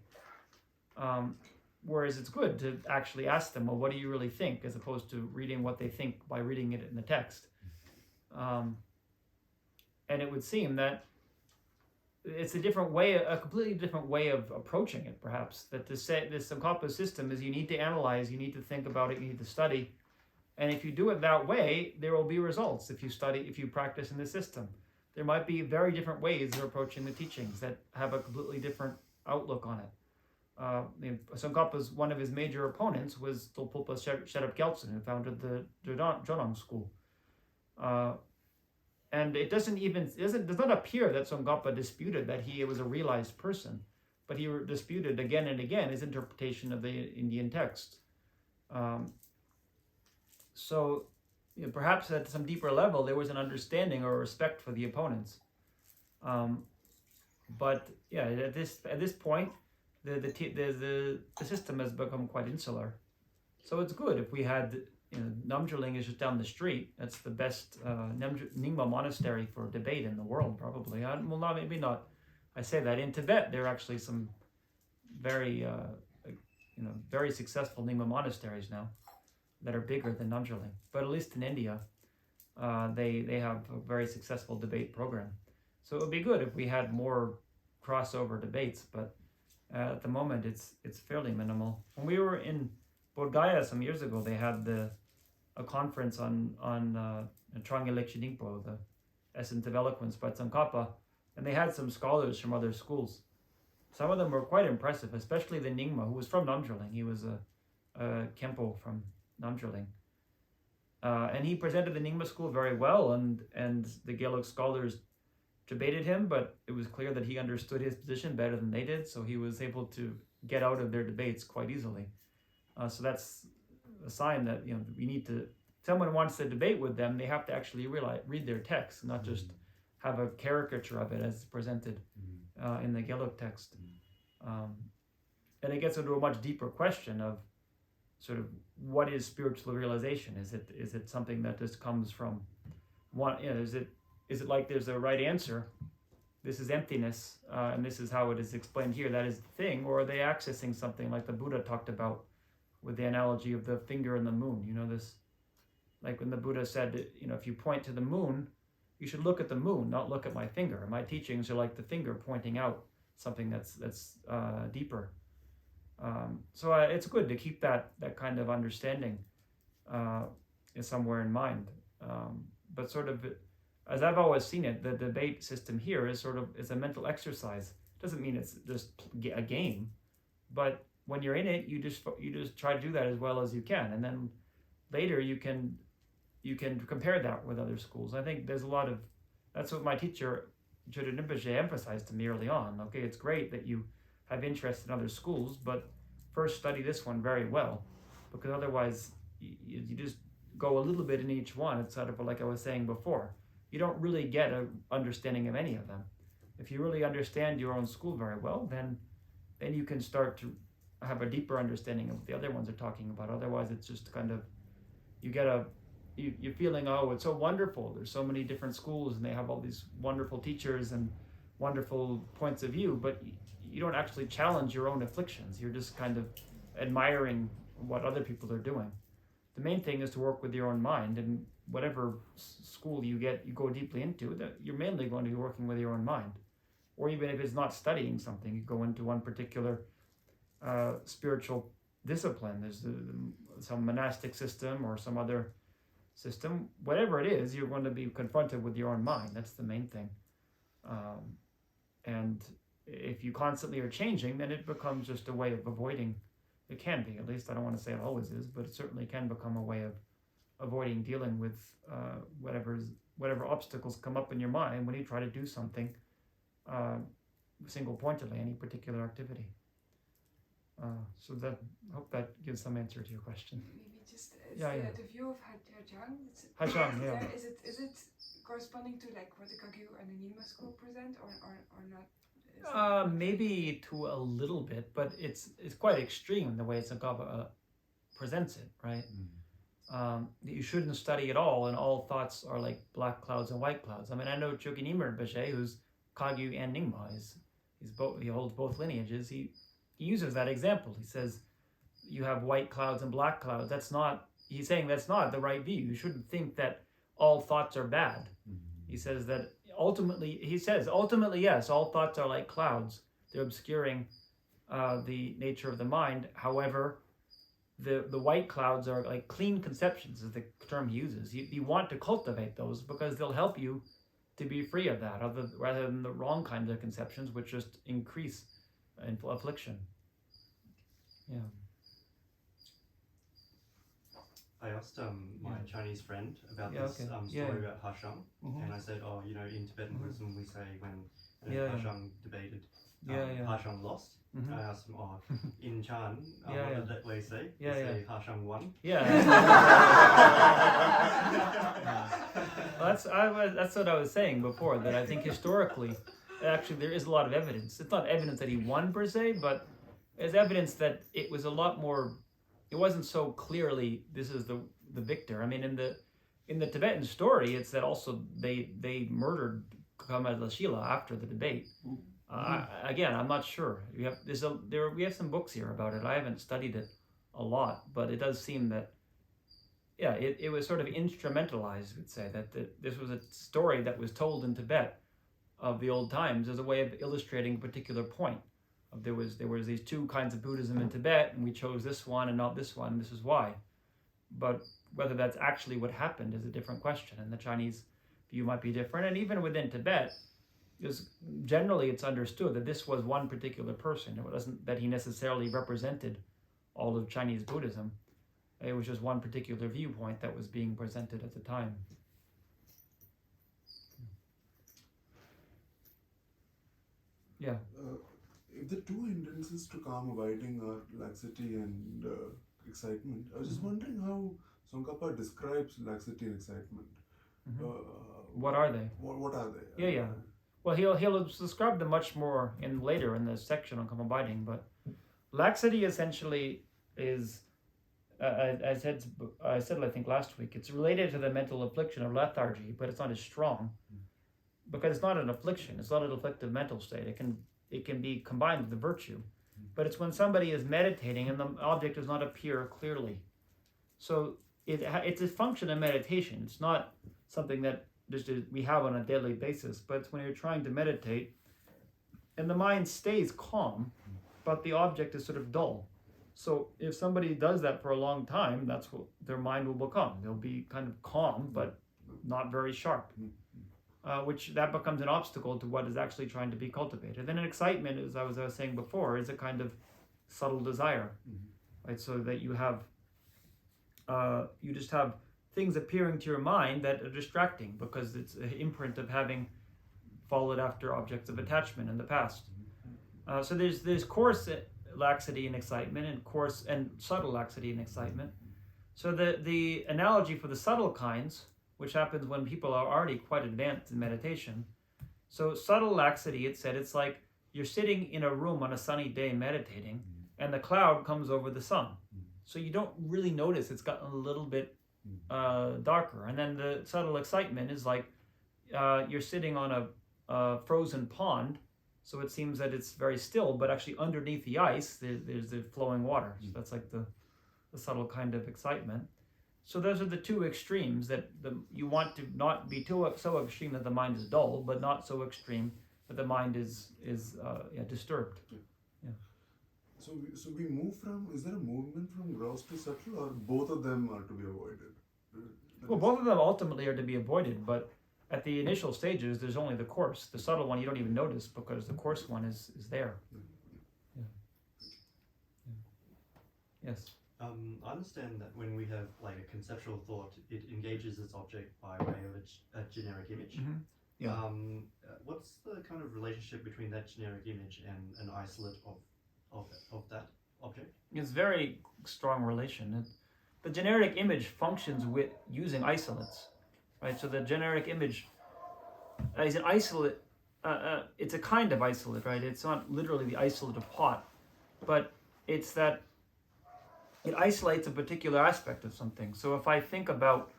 Whereas it's good to actually ask them, well, what do you really think, as opposed to reading what they think by reading it in the text. And it would seem that it's a completely different way of approaching it, perhaps. That to say this Tsongkhapa system is you need to analyze, you need to think about it, you need to study. And if you do it that way, there will be results if you practice in the system. There might be very different ways of approaching the teachings that have a completely different outlook on it. Tsongkhapa's one of his major opponents was Tolpulpa Sherab Gyaltsen, who founded the Gelong school. And it does not appear that Tsongkhapa disputed that he was a realized person, but he disputed again and again his interpretation of the Indian text. So perhaps at some deeper level there was an understanding or respect for the opponents. But yeah, at this point, the system has become quite insular. So it's good if we had. Namdrling is just down the street. That's the best Nyingma monastery for debate in the world, probably. Well, maybe not. I say that in Tibet there are actually some very, very successful Nyingma monasteries now that are bigger than Namdrling. But at least in India, they have a very successful debate program. So it would be good if we had more crossover debates. But at the moment, it's fairly minimal. When we were in Bodh Gaya some years ago, they had a conference on Trangye Lekche Ningpo, the Essence of Eloquence by Tsongkhapa, and they had some scholars from other schools. Some of them were quite impressive, especially the Nyingma, who was from Namdrling. He was a Khenpo from Namdrling. And he presented the Nyingma school very well, and the Gelug scholars debated him, but it was clear that he understood his position better than they did, so he was able to get out of their debates quite easily. So that's a sign that we need to. Someone wants to debate with them, they have to actually read their text, not just have a caricature of it as presented in the Gelug text. And it gets into a much deeper question of sort of what is spiritual realization? Is it something that just comes from one? Is it like there's a right answer? This is emptiness, and this is how it is explained here. That is the thing, or are they accessing something like the Buddha talked about? With the analogy of the finger and the moon, this, like when the Buddha said, if you point to the moon, you should look at the moon, not look at my finger. My teachings are like the finger pointing out something that's deeper. So it's good to keep that kind of understanding somewhere in mind. But sort of, as I've always seen it, the debate system here is a mental exercise. It doesn't mean it's just a game, but when you're in it, you just try to do that as well as you can, and then later you can compare that with other schools. I think there's a lot of that's what my teacher Jodin Rinpoche emphasized to me early on. Okay, it's great that you have interest in other schools, but first study this one very well, because otherwise you just go a little bit in each one. It's sort of like I was saying before. You don't really get an understanding of any of them. If you really understand your own school very well, then you can start to have a deeper understanding of what the other ones are talking about. Otherwise, it's just kind of you're feeling, oh, it's so wonderful. There's so many different schools, and they have all these wonderful teachers and wonderful points of view, but you don't actually challenge your own afflictions. You're just kind of admiring what other people are doing. The main thing is to work with your own mind, and whatever school you go deeply into, that you're mainly going to be working with your own mind. Or even if it's not studying something, you go into one particular spiritual discipline. There's some monastic system or some other system. Whatever it is, you're going to be confronted with your own mind. That's the main thing. And if you constantly are changing, then it becomes just a way of avoiding. It can be, at least I don't want to say it always is, but it certainly can become a way of avoiding dealing with whatever whatever obstacles come up in your mind when you try to do something single pointedly, any particular activity. So that, I hope that gives some answer to your question. Maybe just Yeah. the view of Hajang. Hajang, yeah. Is it corresponding to like what the Kagyu and the Nyingma school present, or not? Maybe to a little bit, but it's quite extreme the way Tsongkhapa presents it, right? You shouldn't study at all, and all thoughts are like black clouds and white clouds. I mean, I know Chökyi Rinpoche, who's Kagyu and Nyingma, he holds both lineages. He uses that example. He says you have white clouds and black clouds. He's saying that's not the right view. You shouldn't think that all thoughts are bad. He says that ultimately, yes, all thoughts are like clouds. They're obscuring the nature of the mind. However, the white clouds are like clean conceptions, is the term he uses. You want to cultivate those because they'll help you to be free of that, rather than the wrong kinds of conceptions, which just increase affliction. Yeah. I asked my Chinese friend about this story about Hashang, and I said, in Tibetan Buddhism we say when Hashang debated, Hashang lost. I asked him, in Chan, what did they say? They say Hashang won. Well, that's what I was saying before, that I think historically, actually there is a lot of evidence. It's not evidence that he won per se, but it's evidence that it was a lot more. It wasn't so clearly this is the victor. I mean, in the Tibetan story, it's that also they murdered Kamadashila after the debate. Again, I'm not sure. We have some books here about it. I haven't studied it a lot, but it does seem that it was sort of instrumentalized. We'd say that this was a story that was told in Tibet of the old times as a way of illustrating a particular point. There was these two kinds of Buddhism in Tibet, and we chose this one and not this one, and this is why. But whether that's actually what happened is a different question, and the Chinese view might be different. And even within Tibet, generally it's understood that this was one particular person. It wasn't that he necessarily represented all of Chinese Buddhism. It was just one particular viewpoint that was being presented at the time. Yeah. If the two hindrances to calm abiding are laxity and excitement, I was just wondering how Tsongkhapa describes laxity and excitement. What are they? What are they? Yeah. Well, he'll describe them much more later in the section on calm abiding. But laxity essentially is, I said I think last week, it's related to the mental affliction of lethargy, but it's not as strong because it's not an affliction. It's not an afflictive mental state. It can be combined with the virtue, but it's when somebody is meditating and the object does not appear clearly. So it's a function of meditation. It's not something that just we have on a daily basis, but it's when you're trying to meditate and the mind stays calm, but the object is sort of dull. So if somebody does that for a long time, that's what their mind will become. They'll be kind of calm, but not very sharp. Which that becomes an obstacle to what is actually trying to be cultivated. Then an excitement, as I was saying before, is a kind of subtle desire, right? So that you just have things appearing to your mind that are distracting because it's an imprint of having followed after objects of attachment in the past. So there's coarse laxity and excitement, and coarse and subtle laxity and excitement. So the analogy for the subtle kinds, which happens when people are already quite advanced in meditation. So subtle laxity, it said, it's like you're sitting in a room on a sunny day meditating, and the cloud comes over the sun. So you don't really notice it's gotten a little bit darker. And then the subtle excitement is like you're sitting on a frozen pond, so it seems that it's very still, but actually underneath the ice, there's the flowing water. So that's like the subtle kind of excitement. So those are the two extremes that you want to not be so extreme that the mind is dull, but not so extreme that the mind is disturbed. Yeah. So we move from, is there a movement from gross to subtle, or both of them are to be avoided? Well, both of them ultimately are to be avoided, but at the initial stages, there's only the coarse. The subtle one you don't even notice because the coarse one is there. Yeah. Yes. I understand that when we have like a conceptual thought, it engages its object by way of a generic image. Mm-hmm. Yeah. What's the kind of relationship between that generic image and an isolate of that object? It's very strong relation. The generic image functions with using isolates, right? So the generic image is an isolate. It's a kind of isolate, right? It's not literally the isolate of pot, but it's that it isolates a particular aspect of something. So if I think about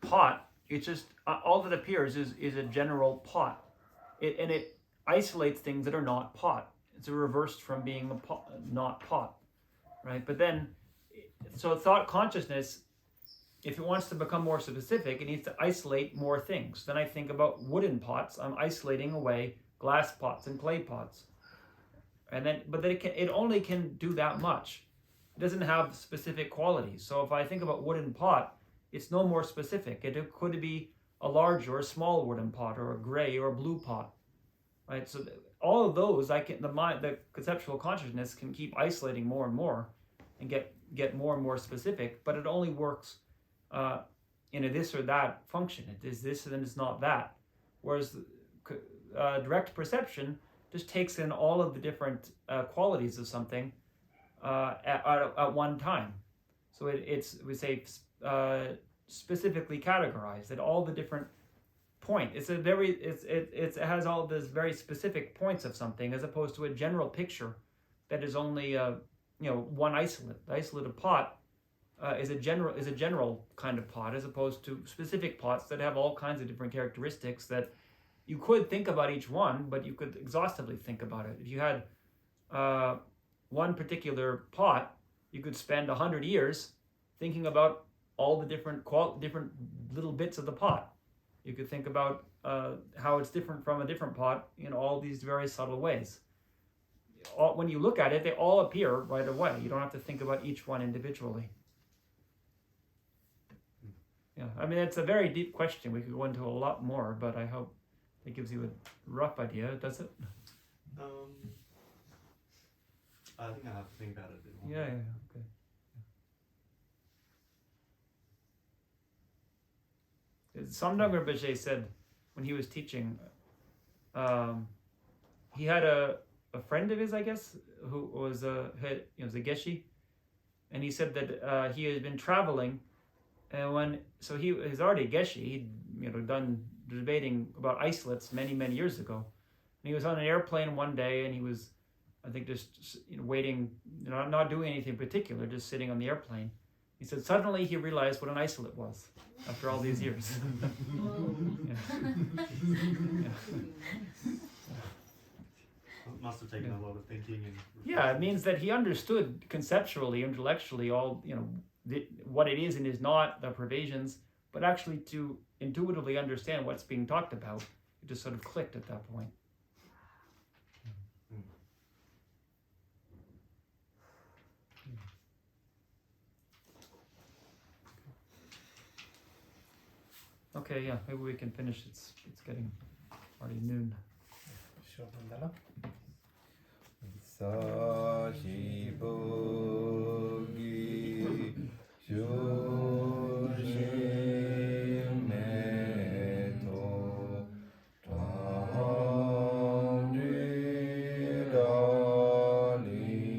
pot, it's just all that appears is a general pot, and it isolates things that are not pot. It's a reversed from being a pot, not pot, right? But then, so thought consciousness, if it wants to become more specific, it needs to isolate more things. Then I think about wooden pots. I'm isolating away glass pots and clay pots, and then but then it only can do that much. It doesn't have specific qualities. So if I think about wooden pot, it's no more specific. It could be a large or a small wooden pot, or a gray or a blue pot, right? So all of those, the conceptual consciousness can keep isolating more and more, and get more and more specific. But it only works in a this or that function. It is this and then it's not that. Whereas direct perception just takes in all of the different qualities of something at one time. So we say specifically categorized at all the different points. It has all these very specific points of something, as opposed to a general picture that is only one isolate. The isolate of pot is a general kind of pot, as opposed to specific pots that have all kinds of different characteristics that you could think about each one, but you could exhaustively think about it. If you had one particular pot, you could spend 100 years thinking about all the different little bits of the pot. You could think about how it's different from a different pot in all these very subtle ways. When you look at it, they all appear right away. You don't have to think about each one individually. Yeah, I mean, it's a very deep question. We could go into a lot more, but I hope it gives you a rough idea. Does it? I think I have to think about it a bit more. Yeah, okay. Samdang Rinpoche said when he was teaching, he had a friend of his, I guess, who was a Geshe, and he said that he had been traveling, and he was already a Geshe. He'd done debating about isolates many years ago, and he was on an airplane one day, and he was, I think, just waiting, not doing anything particular, just sitting on the airplane. He said suddenly he realized what an isolate was after all these years. It must have taken a lot of thinking. Yeah, it means that he understood conceptually, intellectually, all what it is and is not, the pervasions, but actually to intuitively understand what's being talked about, it just sort of clicked at that point. Okay, yeah, maybe we can finish. It's getting already noon. Sure, Mandala. Sashi-bogi Shushime-to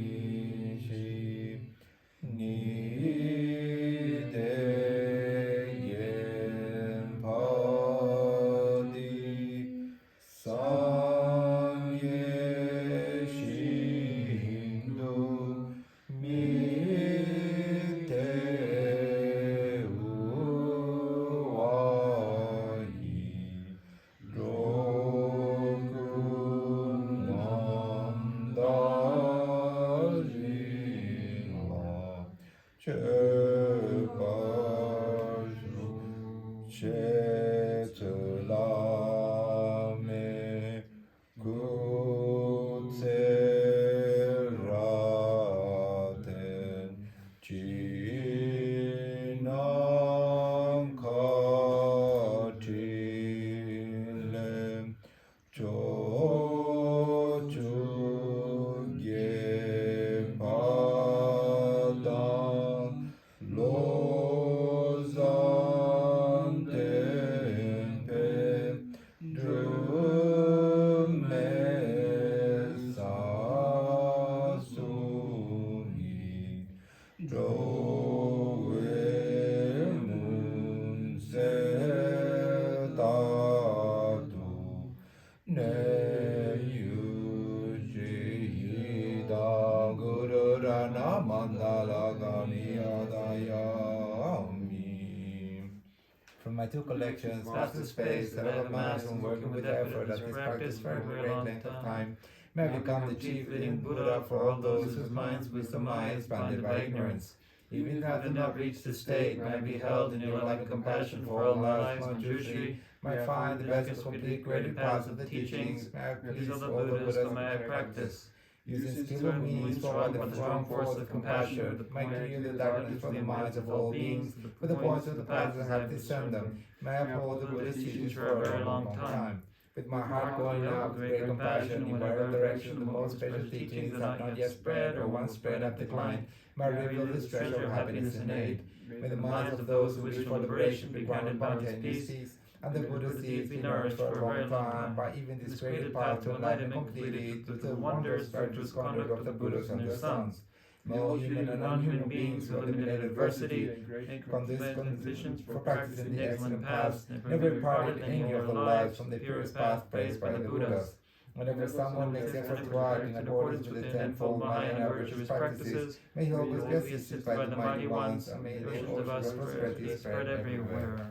Tandri-dali-shi Ni-de-yen-pa-di Sanye-shindu Mi-te-u-wa-i Rokunam-da-jin-wa Che-pa-ju Che-te-la-me Kutseraten Chinam-ka-chilem Cho-chu-ge-pa-dam My two collections, vast space, and other mass from working with effort at this practice for a great length of time, may I become the chief leading Buddha for all those whose minds wisdom lies bounded by ignorance. Even if I do not reach this state, may I be held in your loving compassion for all lives, non-Jewishy, may I find the best complete greater paths of the teachings, may I please all the Buddhas by my practice. Using skillful means to avoid the strong force of compassion, may clear the darkness from the minds of all beings, with the points of the paths that have discerned them, may I uphold the Buddhist teachings for a very long time. With my heart going out with great compassion in whatever direction the most special teachings have not yet spread or once spread have declined, may I reveal this treasure of happiness and aid. May the minds of those who wish for liberation be granted spontaneous peace, and the Buddha's deeds be nourished for a long time by even this great path to enlightenment completely through the wondrous virtuous conduct of the Buddhas and their sons. May all human and non-human beings who eliminate adversity and conditions for practicing the excellent paths never imparted any of their lives from the purest path praised by the Buddhas. Whenever someone makes effort to act in accordance with the tenfold Mahayana and virtuous practices, may he always be assisted by the mighty ones, and may the oceans of prosperity spread everywhere.